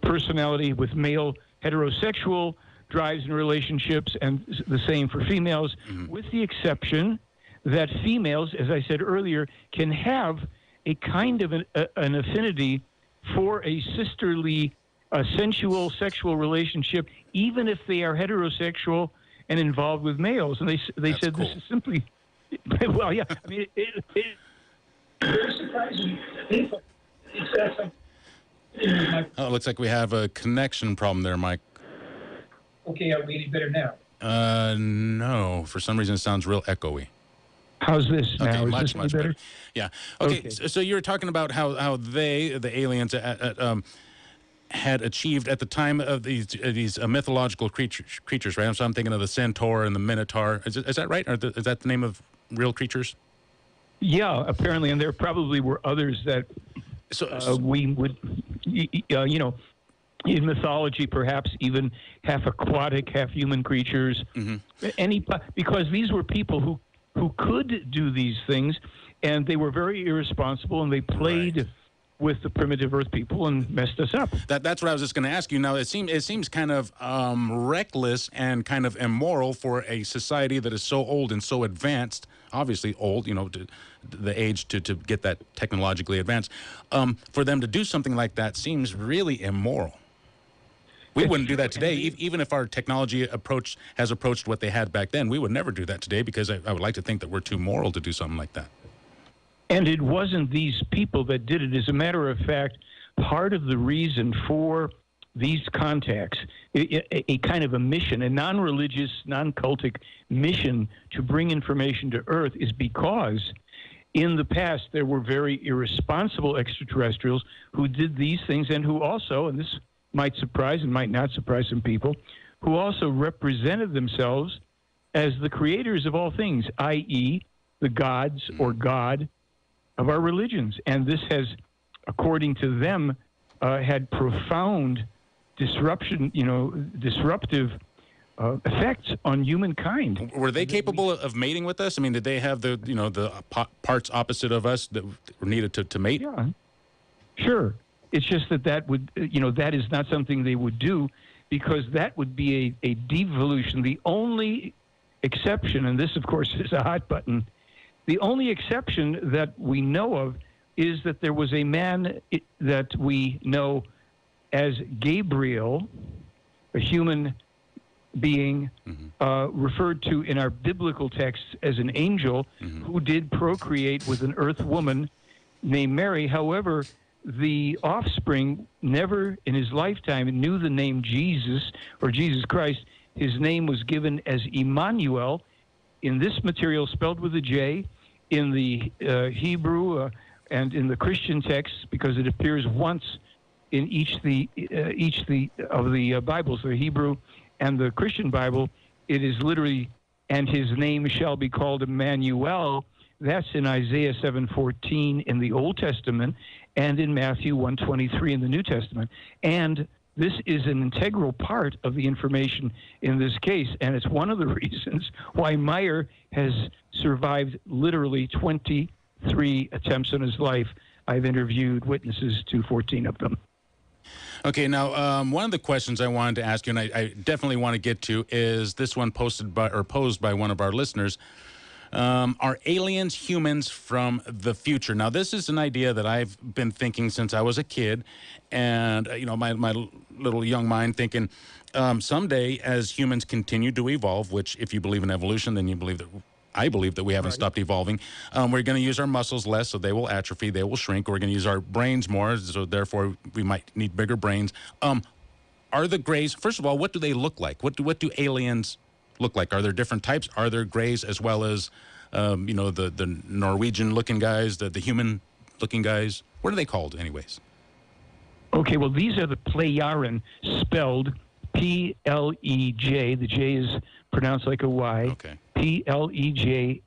personality with male heterosexual drives in relationships, and the same for females, with the exception that females, as I said earlier, can have a kind of an affinity for a sisterly, sensual, sexual relationship, even if they are heterosexual and involved with males. And they said cool. This is simply, well, yeah, I mean, it's very surprising. Oh, it looks like we have a connection problem there, Mike. Okay, are we any better now? No. For some reason, it sounds real echoey. How's this now? Okay, Is much better. Yeah. Okay. So you were talking about how the aliens, had achieved at the time of these mythological creatures, right? So I'm thinking of the centaur and the minotaur. Is that right? Or is that the name of real creatures? Yeah, apparently, and there probably were others that we would, in mythology, perhaps even half aquatic, half human creatures. Because these were people who could do these things, and they were very irresponsible, and they played with the primitive Earth people and messed us up. That's what I was just going to ask you. Now, it seems kind of reckless and kind of immoral for a society that is so old and so advanced, obviously old, the age to get that technologically advanced, for them to do something like that seems really immoral. We wouldn't do that today, even if our technology has approached what they had back then. We would never do that today, because I would like to think that we're too moral to do something like that. And it wasn't these people that did it. As a matter of fact, part of the reason for these contacts, a kind of a mission, a non-religious, non-cultic mission to bring information to Earth, is because in the past there were very irresponsible extraterrestrials who did these things, and who also, and this might surprise and might not surprise some people, who also represented themselves as the creators of all things, i.e. the gods or God of our religions. And this has, according to them, had profound disruptive effects on humankind. Were they capable of mating with us? I mean, did they have the parts opposite of us that were needed to mate? Yeah, sure. It's just that would, that is not something they would do, because that would be a devolution. The only exception, and this, of course, is a hot button, the only exception that we know of is that there was a man that we know as Gabriel, a human being referred to in our biblical texts as an angel who did procreate with an earth woman named Mary. However, the offspring never in his lifetime knew the name Jesus or Jesus Christ. His name was given as Emmanuel, in this material spelled with a J, in the Hebrew and in the Christian texts, because it appears once in each of the Bibles, the Hebrew and the Christian Bible. It is literally, and his name shall be called Emmanuel. That's in Isaiah 7:14 in the Old Testament and in Matthew 1:23 in the New Testament. And this is an integral part of the information in this case, and it's one of the reasons why Meier has survived literally 23 attempts on his life. I've interviewed witnesses to 14 of them. Okay, now one of the questions I wanted to ask you, and I definitely want to get to, is this one posed by one of our listeners. Are aliens humans from the future? Now, this is an idea that I've been thinking since I was a kid, and my little young mind thinking someday as humans continue to evolve, which if you believe in evolution, then I believe that we haven't stopped evolving. We're going to use our muscles less, so they will atrophy, they will shrink. We're going to use our brains more, so therefore we might need bigger brains. Are the grays, first of all, what do they look like? What do aliens look like? Are there different types? Are there grays as well as, the Norwegian-looking guys, the human-looking guys? What are they called, anyways? Okay, well, these are the Plejaren, spelled P-L-E-J. The J is pronounced like a Y. Okay. P-L-E-J-A-R-E-N.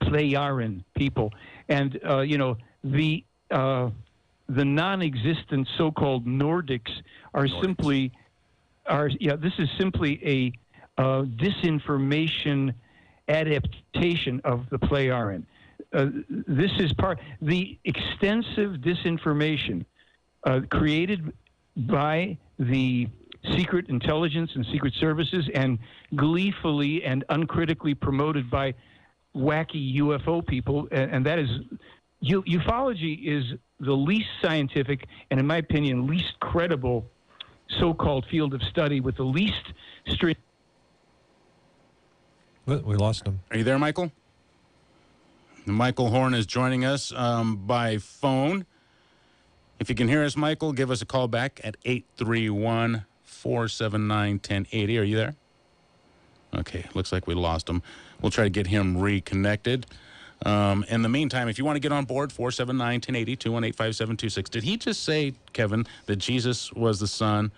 Plejaren people. And, the non-existent so-called Nordics are simply... this is simply a disinformation adaptation of the Plejaren. This is the extensive disinformation created by the secret intelligence and secret services and gleefully and uncritically promoted by wacky UFO people. And that is, ufology is the least scientific and, in my opinion, least credible so-called field of study with the least strict. We lost him. Are you there, Michael? Michael Horn is joining us by phone. If you can hear us, Michael, give us a call back at 831-479-1080. Are you there? Okay, looks like we lost him. We'll try to get him reconnected. In the meantime, if you want to get on board, 479-1080, 218-5726. Did he just say, Kevin, that Jesus was the son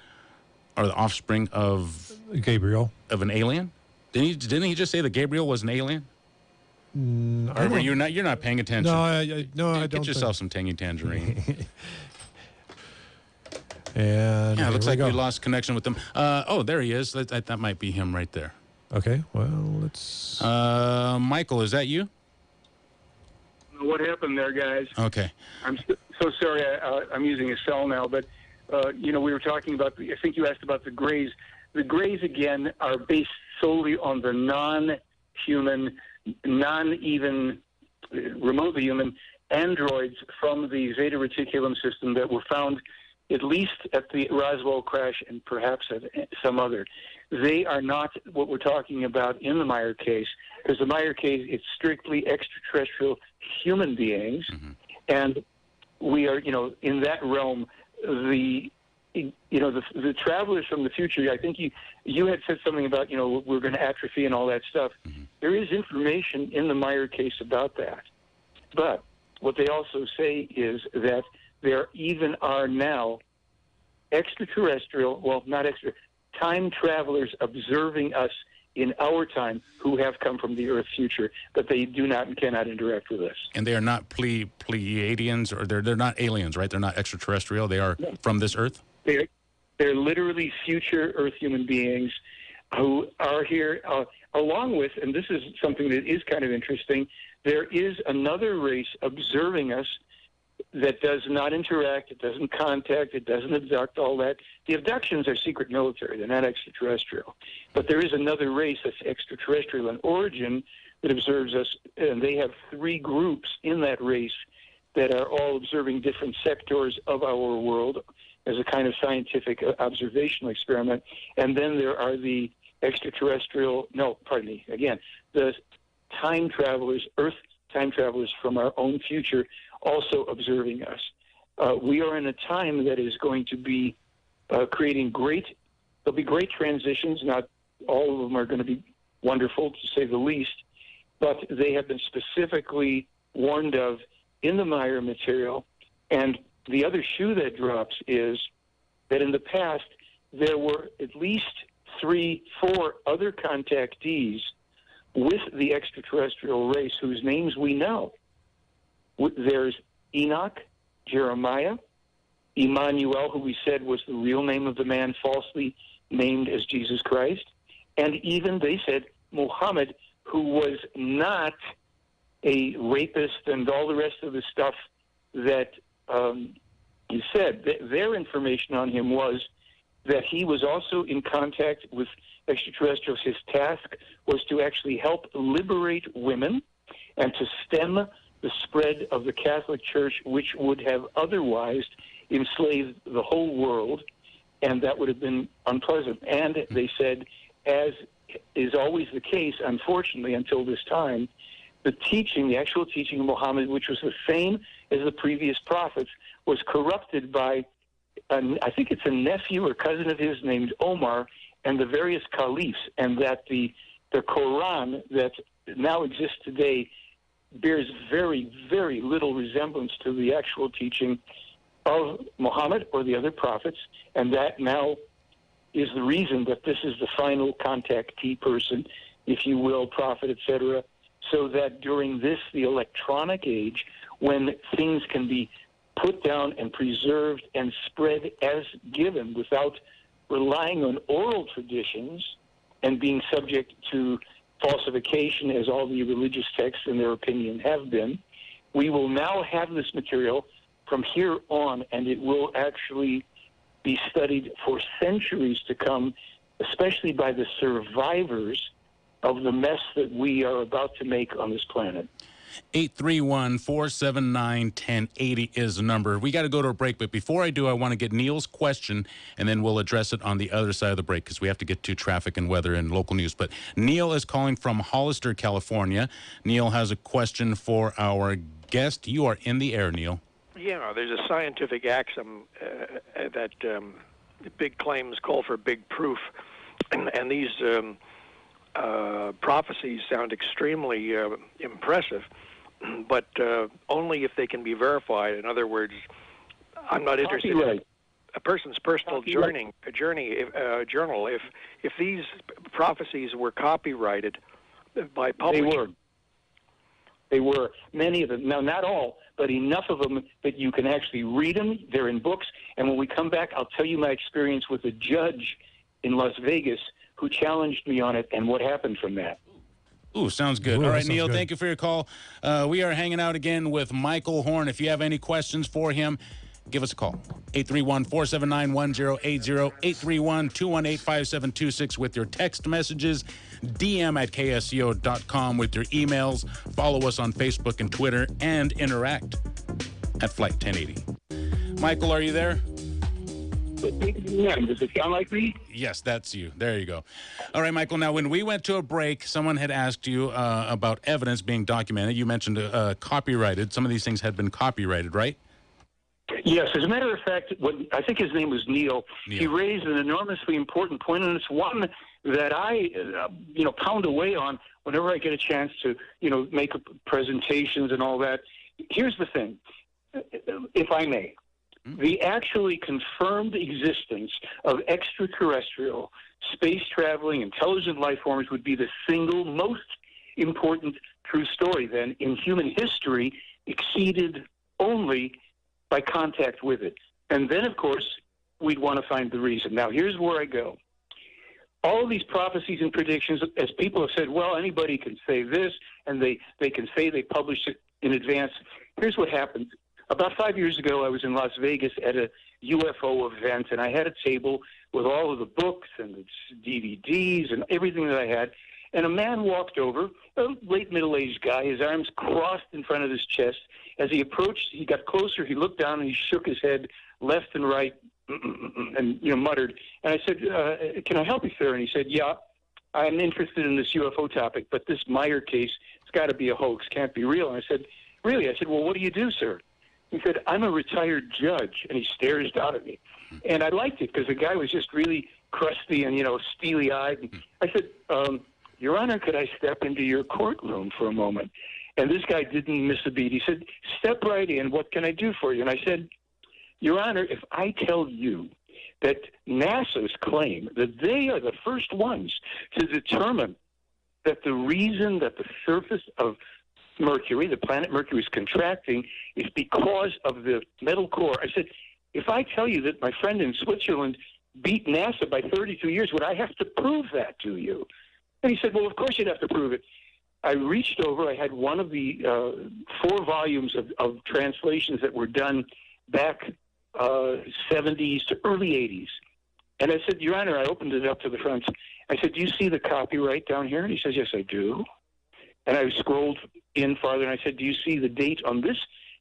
or the offspring of Gabriel, of an alien? Didn't he just say that Gabriel was an alien? Or you're not paying attention. No, I don't. Get yourself some tangy tangerine. And yeah, it looks like we lost connection with them. There he is. That might be him right there. Okay, well, let's... Michael, is that you? What happened there, guys? Okay. I'm so sorry. I'm using a cell now, but we were talking about. I think you asked about the grays. The grays again are based solely on the non-human, non-even remotely human androids from the Zeta Reticulum system that were found at least at the Roswell crash and perhaps at some other. They are not what we're talking about in the Meier case, because the Meier case, it's strictly extraterrestrial human beings, and we are, in that realm, the travelers from the future. I think you had said something about, we're going to atrophy and all that stuff. There is information in the Meier case about that, but what they also say is that there even are now time travelers observing us in our time who have come from the Earth future, but they do not and cannot interact with us. And they are not Pleiadians, or they're not aliens, right? They're not extraterrestrial. They are from this Earth? They're literally future Earth human beings who are here, along with, and this is something that is kind of interesting, there is another race observing us that does not interact, it doesn't contact, it doesn't abduct, all that. The abductions are secret military, they're not extraterrestrial. But there is another race that's extraterrestrial in origin that observes us, and they have 3 groups in that race that are all observing different sectors of our world, as a kind of scientific observational experiment. And then there are the the time travelers, Earth time travelers from our own future, also observing us. We are in a time that is going to be creating there'll be great transitions. Not all of them are going to be wonderful, to say the least, but they have been specifically warned of in the Meier material. And the other shoe that drops is that in the past, there were at least 3, 4 other contactees with the extraterrestrial race whose names we know. There's Enoch, Jeremiah, Emmanuel, who we said was the real name of the man falsely named as Jesus Christ, and even, they said, Muhammad, who was not a rapist and all the rest of the stuff that you said. Their information on him was that he was also in contact with extraterrestrials. His task was to actually help liberate women and to stem the spread of the Catholic Church, which would have otherwise enslaved the whole world, and that would have been unpleasant. And they said, as is always the case, unfortunately, until this time, the actual teaching of Muhammad, which was the same as the previous prophets, was corrupted by, I think it's a nephew or cousin of his named Omar, and the various caliphs, and that the Quran that now exists today bears very, very little resemblance to the actual teaching of Muhammad or the other prophets, and that now is the reason that this is the final contactee person, if you will, prophet, etc., so that during this, the electronic age, when things can be put down and preserved and spread as given without relying on oral traditions and being subject to falsification, as all the religious texts in their opinion have been, we will now have this material from here on, and it will actually be studied for centuries to come, especially by the survivors of the mess that we are about to make on this planet. 831-479-1080 is the number. We got to go to a break, but before I do, I want to get Neil's question, and then we'll address it on the other side of the break because we have to get to traffic and weather and local news. But Neil is calling from Hollister, California. Neil has a question for our guest. You are in the air, Neil. Yeah, there's a scientific axiom that big claims call for big proof, and these prophecies sound extremely impressive, but only if they can be verified. In other words, I'm not interested in a person's personal journal. If these prophecies were copyrighted by publishers, they were many of them. Now, not all, but enough of them that you can actually read them. They're in books, and when we come back, I'll tell you my experience with a judge in Las Vegas who challenged me on it and what happened from that. Ooh, sounds good. All right, Neil, thank you for your call. We are hanging out again with Michael Horn. If you have any questions for him, give us a call. 831-479-1080, 831-218-5726 with your text messages, DM at KSCO.com with your emails. Follow us on Facebook and Twitter, and interact at Flight 1080. Michael, are you there? Does it sound like me? Yes, that's you. There you go. All right, Michael. Now, when we went to a break, someone had asked you about evidence being documented. You mentioned copyrighted. Some of these things had been copyrighted, right? Yes. As a matter of fact, I think his name was Neil. He raised an enormously important point, and it's one that I, pound away on whenever I get a chance to, make presentations and all that. Here's the thing, if I may. The actually confirmed existence of extraterrestrial, space-traveling, intelligent life forms would be the single most important true story, then, in human history, exceeded only by contact with it. And then, of course, we'd want to find the reason. Now, here's where I go. All of these prophecies and predictions, as people have said, well, anybody can say this, and they can say they published it in advance. Here's what happened. About 5 years ago, I was in Las Vegas at a UFO event, and I had a table with all of the books and the DVDs and everything that I had. And a man walked over, a late middle-aged guy, his arms crossed in front of his chest. As he approached, he got closer, he looked down, and he shook his head left and right and muttered. And I said, "Can I help you, sir?" And he said, "Yeah, I'm interested in this UFO topic, but this Meier case, it's got to be a hoax. Can't be real." And I said, "Really?" I said, "Well, what do you do, sir?" He said, "I'm a retired judge," and he stares down at me. And I liked it because the guy was just really crusty and, steely-eyed. I said, "Your Honor, could I step into your courtroom for a moment?" And this guy didn't miss a beat. He said, "Step right in. What can I do for you?" And I said, "Your Honor, if I tell you that NASA's claim that they are the first ones to determine that the reason that the surface of Mercury, the planet Mercury, is contracting is because of the metal core." I said, "If I tell you that my friend in Switzerland beat NASA by 32 years, would I have to prove that to you?" And he said, "Well, of course you'd have to prove it." I reached over. I had one of the 4 volumes of translations that were done back 70s to early 80s. And I said, "Your Honor," I opened it up to the front. I said, "Do you see the copyright down here?" And he says, "Yes, I do." And I scrolled in farther, and I said, "Do you see the date on this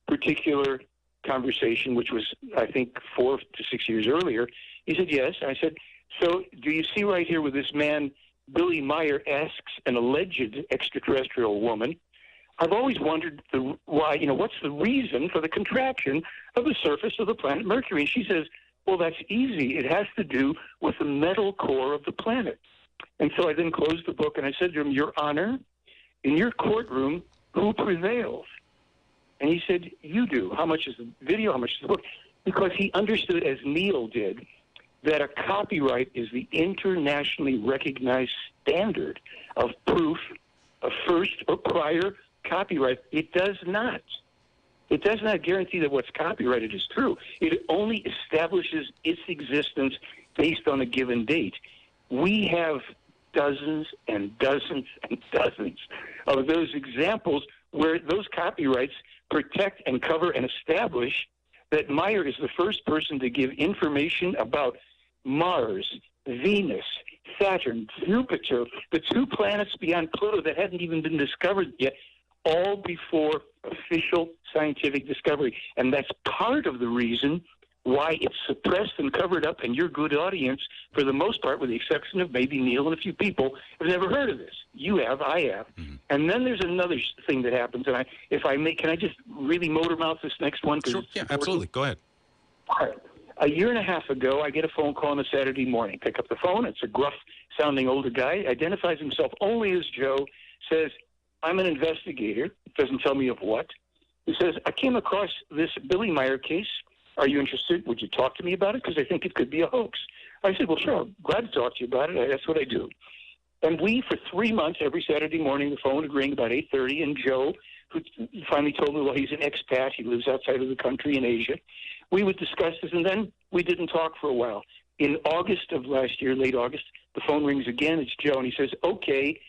particular conversation, which was, I think, 4 to 6 years earlier?" He said, "Yes." And I said, "So do you see right here where this man, Billy Meier, asks an alleged extraterrestrial woman, I've always wondered why, what's the reason for the contraction of the surface of the planet Mercury?" And she says, "Well, that's easy. It has to do with the metal core of the planet." And so I then closed the book, and I said to him, "Your Honor, in your courtroom, who prevails?" And he said, "You do. How much is the video? How much is the book?" Because he understood, as Neil did, that a copyright is the internationally recognized standard of proof of first or prior copyright. It does not guarantee that what's copyrighted is true. It only establishes its existence based on a given date. We have dozens and dozens and dozens of those examples where those copyrights protect and cover and establish that Meier is the first person to give information about Mars, Venus, Saturn, Jupiter, the 2 planets beyond Pluto that hadn't even been discovered yet, all before official scientific discovery. And that's part of the reason why it's suppressed and covered up, and your good audience, for the most part, with the exception of maybe Neil and a few people, have never heard of this. You have, I have. Mm-hmm. And then there's another thing that happens, and if I may, can I just really motor mouth this next one? Sure, yeah, absolutely. Go ahead. All right. A year and a half ago, I get a phone call on a Saturday morning. Pick up the phone. It's a gruff-sounding older guy. Identifies himself only as Joe. Says, "I'm an investigator." Doesn't tell me of what. He says, "I came across this Billy Meier case. Are you interested? Would you talk to me about it? Because I think it could be a hoax." I said, "Well, sure. I'm glad to talk to you about it. That's what I do." And we, for 3 months, every Saturday morning, the phone would ring about 8:30, and Joe, who finally told me, well, he's an expat. He lives outside of the country in Asia. We would discuss this, and then we didn't talk for a while. In August of last year, late August, the phone rings again. It's Joe, and he says, "Okay,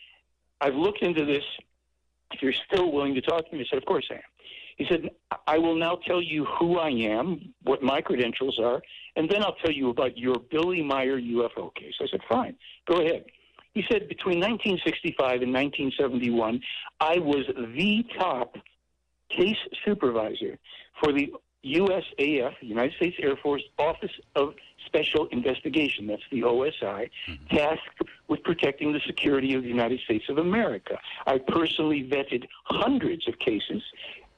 I've looked into this. If you're still willing to talk to me." I said, "Of course I am." He said, "I will now tell you who I am, what my credentials are, and then I'll tell you about your Billy Meier UFO case." I said, "Fine, go ahead." He said, "Between 1965 and 1971, I was the top case supervisor for the USAF, United States Air Force Office of Special Investigation," that's the OSI, "tasked with protecting the security of the United States of America. I personally vetted hundreds of cases,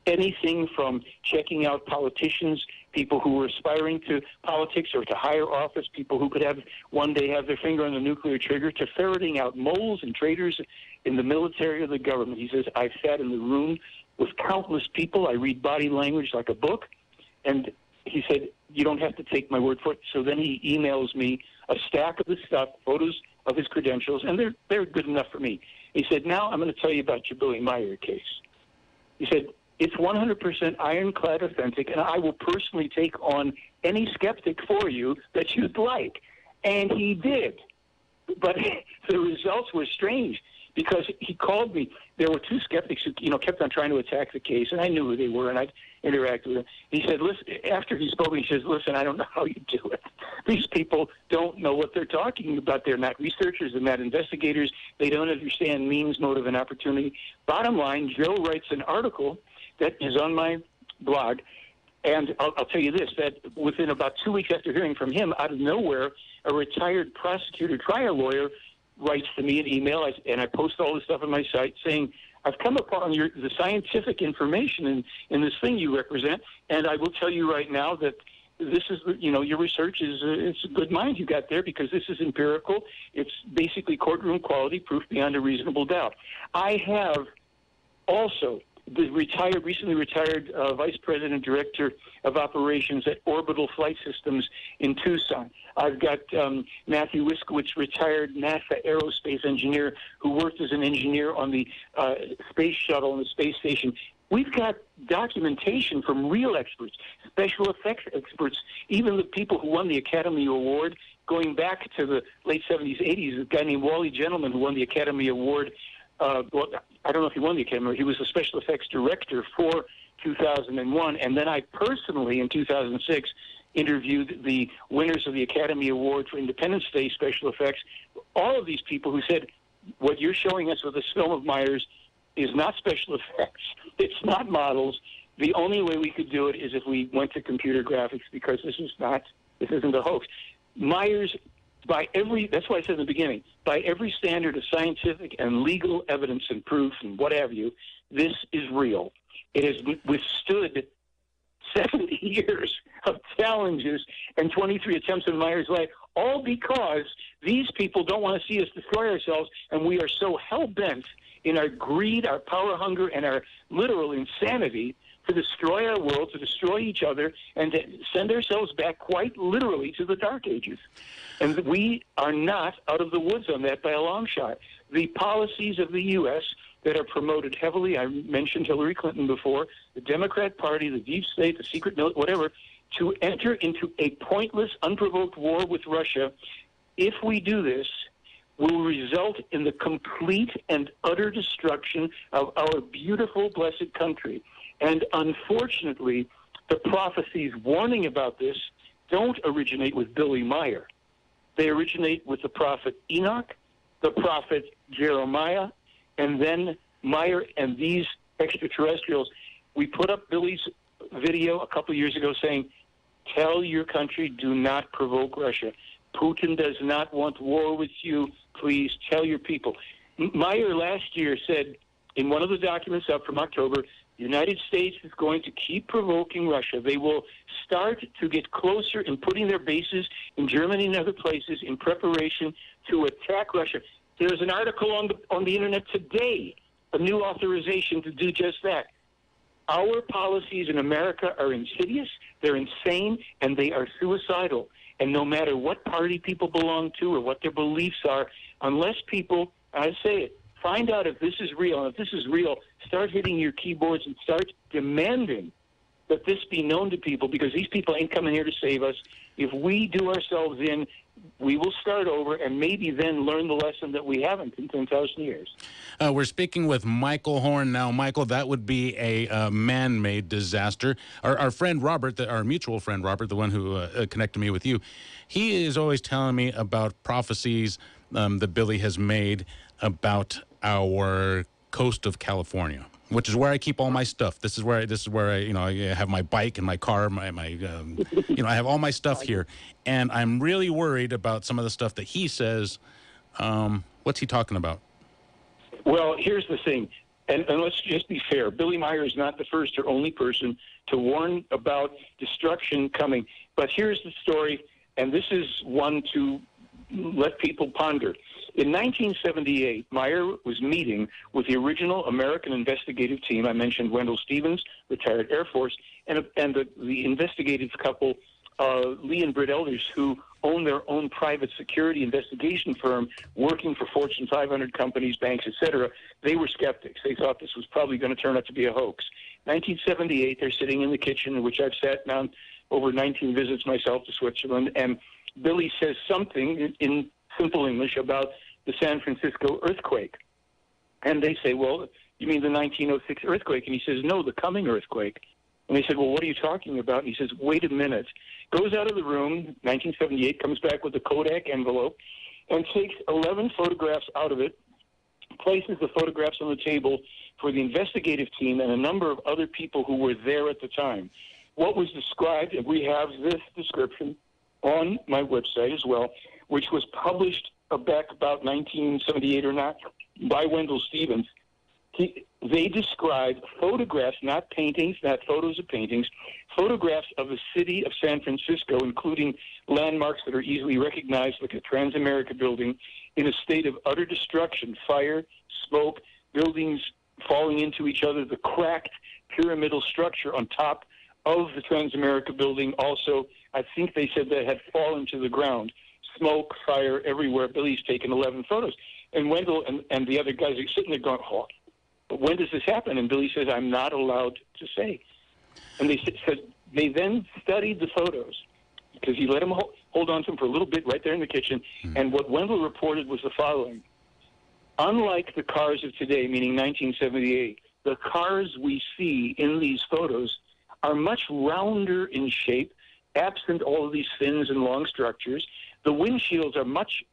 anything from checking out politicians, people who were aspiring to politics or to higher office, people who could have one day have their finger on the nuclear trigger, to ferreting out moles and traitors in the military or the government." He says, "I've sat in the room with countless people. I read body language like a book." And he said, "You don't have to take my word for it." So then he emails me a stack of the stuff, photos of his credentials, and they're good enough for me. He said, "Now I'm going to tell you about your Billy Meier case." He said, "It's 100% ironclad authentic, and I will personally take on any skeptic for you that you'd like." And he did. But the results were strange, because he called me. There were 2 skeptics who, kept on trying to attack the case, and I knew who they were, and I'd interact with them. He said, "Listen," after he spoke, he says, "Listen, I don't know how you do it. These people don't know what they're talking about. They're not researchers. They're not investigators. They don't understand means, motive, and opportunity." Bottom line, Joe writes an article that is on my blog And I'll tell you this, that within about 2 weeks after hearing from him, out of nowhere, a retired prosecutor trial lawyer writes to me an email, and I post all this stuff on my site saying, I've come upon the scientific information in this thing you represent, and I will tell you right now that this is, your research is it's a good mind you got there, because this is empirical. It's basically courtroom quality, proof beyond a reasonable doubt. I have also the recently retired Vice President Director of Operations at Orbital Flight Systems in Tucson. I've got Matthew Wiskowitz, retired NASA aerospace engineer who worked as an engineer on the space shuttle and the space station. We've got documentation from real experts, special effects experts, even the people who won the Academy Award, going back to the late 70s, 80s, a guy named Wally Gentleman who won the Academy Award. Well, I don't know if he won the Academy Award. He was the special effects director for 2001. And then I personally, in 2006, interviewed the winners of the Academy Award for Independence Day special effects. All of these people who said, what you're showing us with this film of Myers is not special effects. It's not models. The only way we could do it is if we went to computer graphics, because this isn't a hoax. Myers, that's why I said in the beginning, by every standard of scientific and legal evidence and proof and what have you, this is real. It has withstood 70 years of challenges and 23 attempts in Myers' life, all because these people don't want to see us destroy ourselves, and we are so hell-bent in our greed, our power hunger, and our literal insanity to destroy our world, to destroy each other, and to send ourselves back quite literally to the Dark Ages. And we are not out of the woods on that by a long shot. The policies of the U.S. that are promoted heavily, I mentioned Hillary Clinton before, the Democrat Party, the deep state, the secret military, whatever, to enter into a pointless, unprovoked war with Russia, if we do this, will result in the complete and utter destruction of our beautiful, blessed country. And unfortunately, the prophecies warning about this don't originate with Billy Meier. They originate with the prophet Enoch, the prophet Jeremiah, and then Meier and these extraterrestrials. We put up Billy's video a couple of years ago saying, tell your country, do not provoke Russia. Putin does not want war with you. Please tell your people. Meier last year said in one of the documents up from October, the United States is going to keep provoking Russia. They will start to get closer in putting their bases in Germany and other places in preparation to attack Russia. There's an article on the internet today, a new authorization to do just that. Our policies in America are insidious, they're insane, and they are suicidal. And no matter what party people belong to or what their beliefs are, unless people, I say it, find out if this is real. And if this is real, start hitting your keyboards and start demanding that this be known to people, because these people ain't coming here to save us. If we do ourselves in, we will start over and maybe then learn the lesson that we haven't in 10,000 years. We're speaking with Michael Horn now. Michael, that would be a man-made disaster. Our friend Robert, our mutual friend Robert, the one who connected me with you, he is always telling me about prophecies that Billy has made about our coast of California, which is where I keep all my stuff. This is where I I have my bike and my car, my I have all my stuff here, and I'm really worried about some of the stuff that he says. What's he talking about? Well, here's the thing, and let's just be fair. Billy Meier is not the first or only person to warn about destruction coming. But here's the story, and this is one to let people ponder. In 1978, Meier was meeting with the original American investigative team. I mentioned Wendell Stevens, retired Air Force, and the investigative couple, Lee and Britt Elders, who own their own private security investigation firm working for Fortune 500 companies, banks, etc. They were skeptics. They thought this was probably going to turn out to be a hoax. 1978, they're sitting in the kitchen, in which I've sat down over 19 visits myself to Switzerland, and Billy says something in simple English about the San Francisco earthquake. And they say, well, you mean the 1906 earthquake? And he says, no, the coming earthquake. And they said, well, what are you talking about? And he says, wait a minute. Goes out of the room, 1978, comes back with a Kodak envelope, and takes 11 photographs out of it, places the photographs on the table for the investigative team and a number of other people who were there at the time. what was described, and we have this description on my website as well, which was published back about 1978 or not by Wendell Stevens. They described photographs, not paintings, not photos of paintings, photographs of the city of San Francisco, including landmarks that are easily recognized, like a Transamerica building, in a state of utter destruction, fire, smoke, buildings falling into each other, the cracked pyramidal structure on top of the Transamerica building. Also, I think they said that had fallen to the ground. Smoke, fire everywhere. Billy's taken 11 photos. And Wendell and the other guys are sitting there going, oh, when does this happen? And Billy says, I'm not allowed to say. And they said they then studied the photos because he let them hold on to them for a little bit right there in the kitchen. And what Wendell reported was the following. Unlike the cars of today, meaning 1978, the cars we see in these photos are much rounder in shape, absent all of these fins and long structures. The windshields are much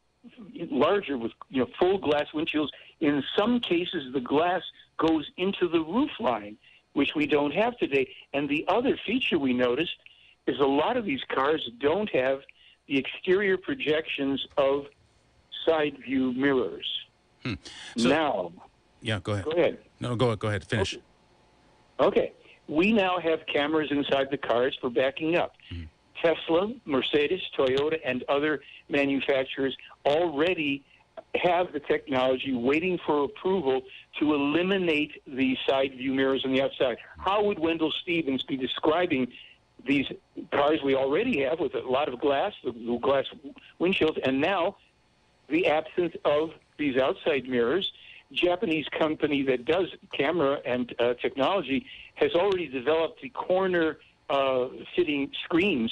larger with full glass windshields. In some cases, the glass goes into the roof line, which we don't have today. And the other feature we noticed is a lot of these cars don't have the exterior projections of side view mirrors. So, now, yeah, go ahead. Go ahead. No, go ahead. Finish. Okay. We now have cameras inside the cars for backing up. Tesla, Mercedes, Toyota, and other manufacturers already have the technology waiting for approval to eliminate the side view mirrors on the outside. How would Wendell Stevens be describing these cars we already have with a lot of glass, the glass windshields, and now the absence of these outside mirrors? Japanese company that does camera and technology has already developed the corner fitting screens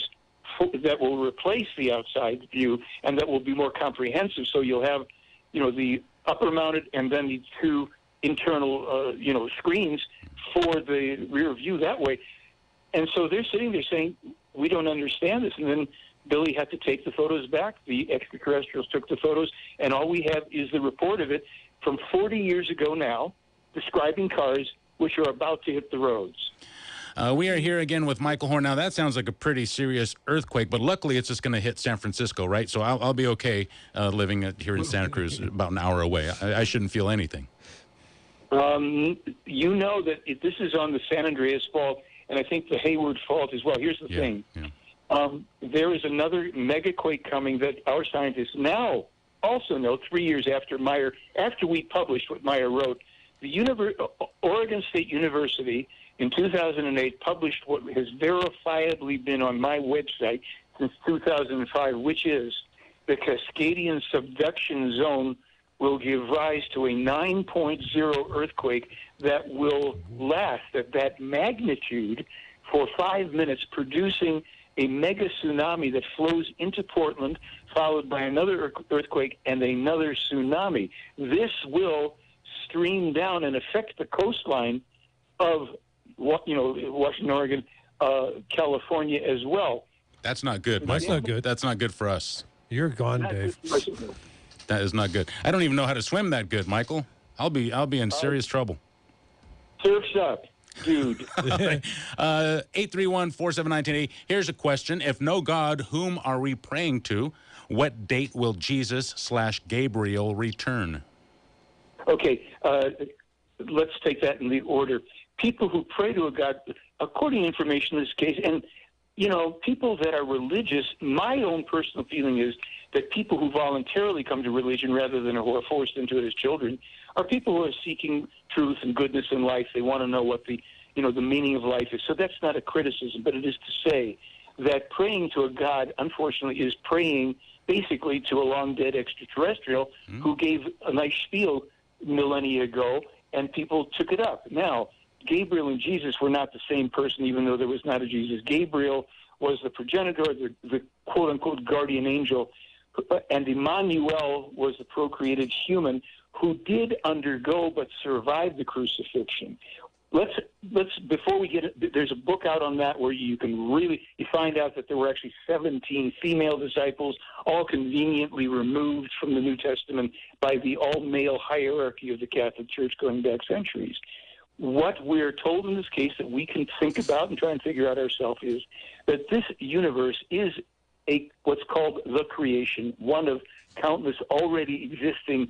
that will replace the outside view and that will be more comprehensive. So you'll have, the upper mounted and then the two internal, screens for the rear view that way. And so they're sitting there saying, we don't understand this. And then Billy had to take the photos back. The extraterrestrials took the photos, and all we have is the report of it from 40 years ago now, describing cars which are about to hit the roads. We are here again with Michael Horn. Now, that sounds like a pretty serious earthquake, but luckily it's just going to hit San Francisco, right? So I'll be okay living here in Santa Cruz, about an hour away. I shouldn't feel anything. You know that this is on the San Andreas Fault, and I think the Hayward Fault as well. Here's the thing. Yeah. There is another megaquake coming that our scientists now also know 3 years after Meier, after we published what Meier wrote. The Oregon State University in 2008 published what has verifiably been on my website since 2005, which is the Cascadian subduction zone will give rise to a 9.0 earthquake that will last at that magnitude for 5 minutes, producing a mega tsunami that flows into Portland, followed by another earthquake and another tsunami. This will stream down and affect the coastline of Washington, Oregon, California as well. That's not good. That's not good. That's not good for us. You're gone, Dave. That is not good. I don't even know how to swim that good, Michael. I'll be in serious trouble. Surf's up, dude. 831-479-1080. Here's a question. If no God, whom are we praying to? What date will Jesus/Gabriel return? Okay, let's take that in the order. People who pray to a God, according to information in this case, and, people that are religious, my own personal feeling is that people who voluntarily come to religion rather than who are forced into it as children are people who are seeking truth and goodness in life. They want to know what the meaning of life is. So that's not a criticism, but it is to say that praying to a God, unfortunately, is praying basically to a long-dead extraterrestrial who gave a nice spiel millennia ago, and people took it up. Now, Gabriel and Jesus were not the same person, even though there was not a Jesus. Gabriel was the progenitor, the quote-unquote guardian angel, and Emmanuel was the procreated human who did undergo but survived the crucifixion. Let's before we get, there's a book out on that where you find out that there were actually 17 female disciples, all conveniently removed from the New Testament by the all-male hierarchy of the Catholic Church going back centuries. what we're told in this case that we can think about and try and figure out ourselves is that this universe is what's called the creation, one of countless already existing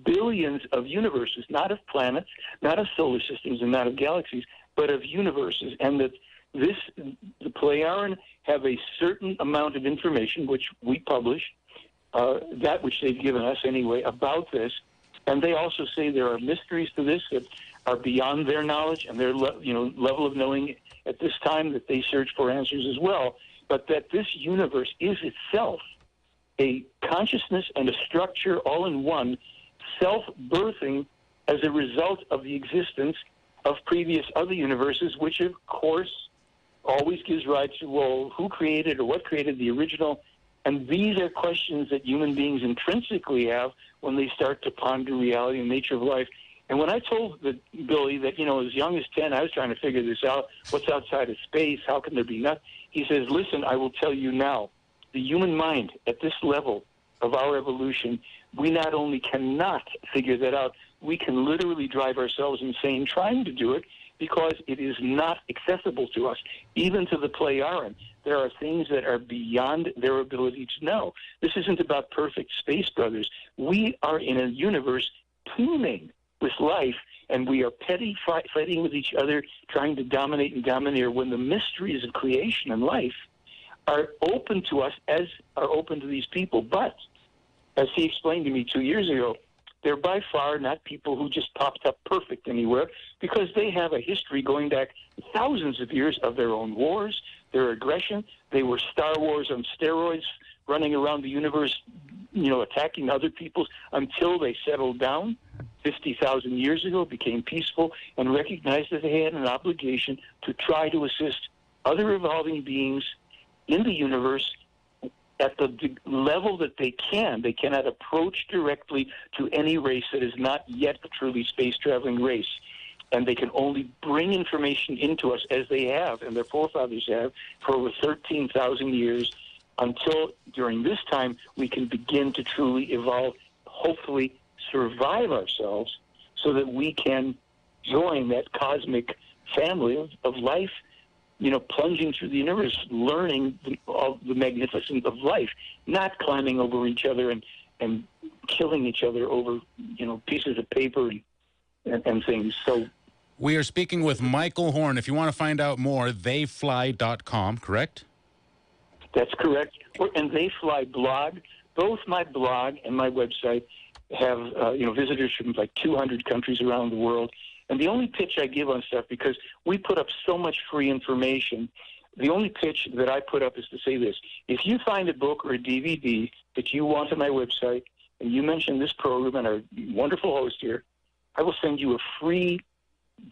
billions of universes, not of planets, not of solar systems, and not of galaxies, but of universes, and that the Pleiaren have a certain amount of information, which we publish, that which they've given us anyway, about this, and they also say there are mysteries to this that are beyond their knowledge and their level of knowing at this time, that they search for answers as well, but that this universe is itself a consciousness and a structure all in one, self-birthing as a result of the existence of previous other universes, which of course always gives rise to, well, who created or what created the original? And these are questions that human beings intrinsically have when they start to ponder reality and nature of life. And when I told Billy that, as young as 10, I was trying to figure this out, what's outside of space, how can there be nothing? He says, listen, I will tell you now, the human mind at this level of our evolution, we not only cannot figure that out, we can literally drive ourselves insane trying to do it because it is not accessible to us, even to the Pleiaren. There are things that are beyond their ability to know. This isn't about perfect space brothers. We are in a universe teeming with life, and we are fighting with each other, trying to dominate and domineer, when the mysteries of creation and life are open to us, as are open to these people. But, as he explained to me 2 years ago, they're by far not people who just popped up perfect anywhere, because they have a history going back thousands of years of their own wars, their aggression. They were Star Wars on steroids, running around the universe, attacking other peoples until they settled down 50,000 years ago, became peaceful, and recognized that they had an obligation to try to assist other evolving beings in the universe at the level that they can. They cannot approach directly to any race that is not yet a truly space-traveling race. And they can only bring information into us, as they have, and their forefathers have, for over 13,000 years, until during this time we can begin to truly evolve, hopefully survive ourselves, so that we can join that cosmic family of life, plunging through the universe, learning all the magnificence of life, not climbing over each other and killing each other over, pieces of paper and things. So we are speaking with Michael Horn. If you want to find out more, theyfly.com, correct? That's correct. And They Fly blog. Both my blog and my website have, visitors from like 200 countries around the world. And the only pitch I give on stuff, because we put up so much free information, the only pitch that I put up is to say this: if you find a book or a DVD that you want on my website, and you mention this program and our wonderful host here, I will send you a free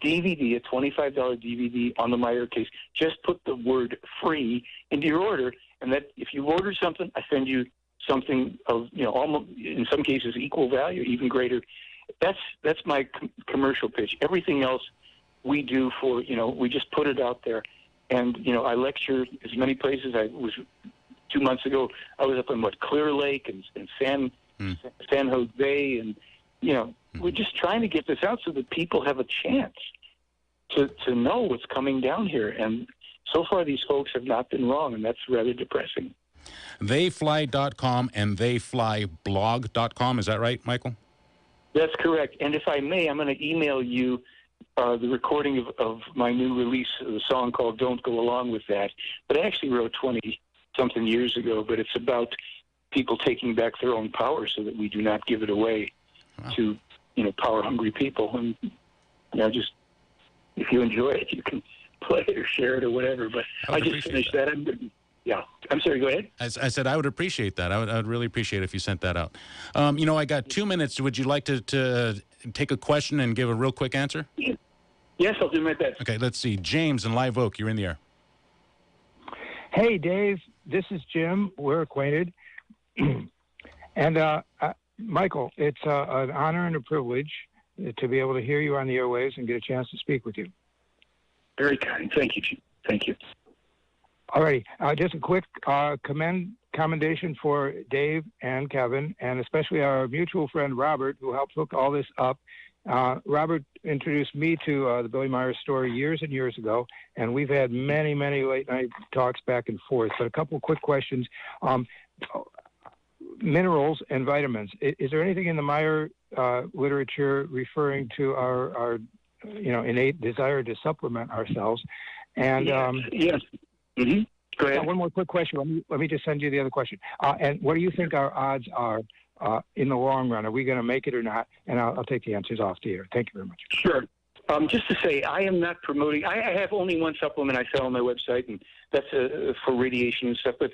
DVD, a $25 DVD on the Meier case. Just put the word free into your order, and that if you order something, I send you something of, almost, in some cases, equal value, even greater. That's my commercial pitch. Everything else we do for, we just put it out there. And, I lecture as many places. I was 2 months ago, I was up in Clear Lake and San Jose, and, we're just trying to get this out so that people have a chance to know what's coming down here. And so far, these folks have not been wrong, and that's rather depressing. Theyfly.com and theyflyblog.com. Is that right, Michael? That's correct. And if I may, I'm going to email you the recording of my new release of a song called Don't Go Along With That. But I actually wrote 20-something years ago, but it's about people taking back their own power so that we do not give it away to, power-hungry people. And, just, if you enjoy it, you can play it or share it or whatever. But I just finished that. Yeah. I'm sorry, go ahead. I said I would appreciate that. I would really appreciate it if you sent that out. I got 2 minutes. Would you like to take a question and give a real quick answer? Yes, I'll do my best. Okay, let's see. James in Live Oak, you're in the air. Hey, Dave. This is Jim. We're acquainted. And, Michael, it's an honor and a privilege to be able to hear you on the airwaves and get a chance to speak with you. Very kind. Thank you, Jim. Thank you. All righty. Just a quick commendation for Dave and Kevin, and especially our mutual friend Robert, who helped hook all this up. Robert introduced me to the Billy Meier story years and years ago, and we've had many, many late-night talks back and forth. But a couple of quick questions. Minerals and vitamins. Is there anything in the Meier literature referring to our innate desire to supplement ourselves? And yes. Mm-hmm. Go ahead. One more quick question. Let me just send you the other question. And what do you think our odds are in the long run? Are we going to make it or not? And I'll take the answers off the air. Thank you very much. Sure. Just to say, I am not promoting. I have only one supplement I sell on my website, and that's for radiation and stuff. But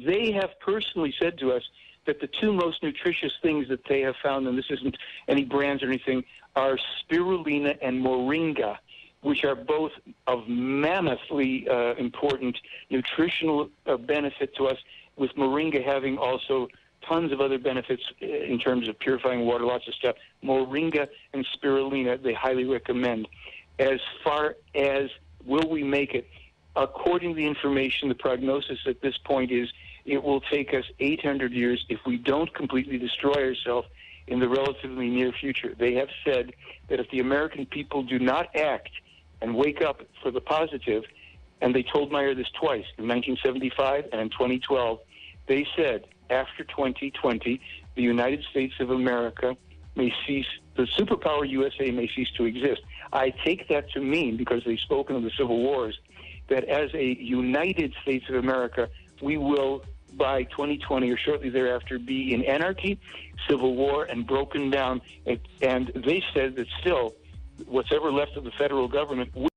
they have personally said to us that the two most nutritious things that they have found, and this isn't any brands or anything, are spirulina and moringa, which are both of mammothly important nutritional benefit to us, with moringa having also tons of other benefits in terms of purifying water, lots of stuff. Moringa and spirulina, they highly recommend. As far as will we make it, according to the information, the prognosis at this point is it will take us 800 years if we don't completely destroy ourselves in the relatively near future. They have said that if the American people do not act and wake up for the positive, and they told Meier this twice, in 1975 and in 2012, they said after 2020, the United States of America may cease, the superpower USA may cease to exist. I take that to mean, because they've spoken of the civil wars, that as a United States of America, we will, by 2020 or shortly thereafter, be in anarchy, civil war, and broken down. And they said that still, what's ever left of the federal government will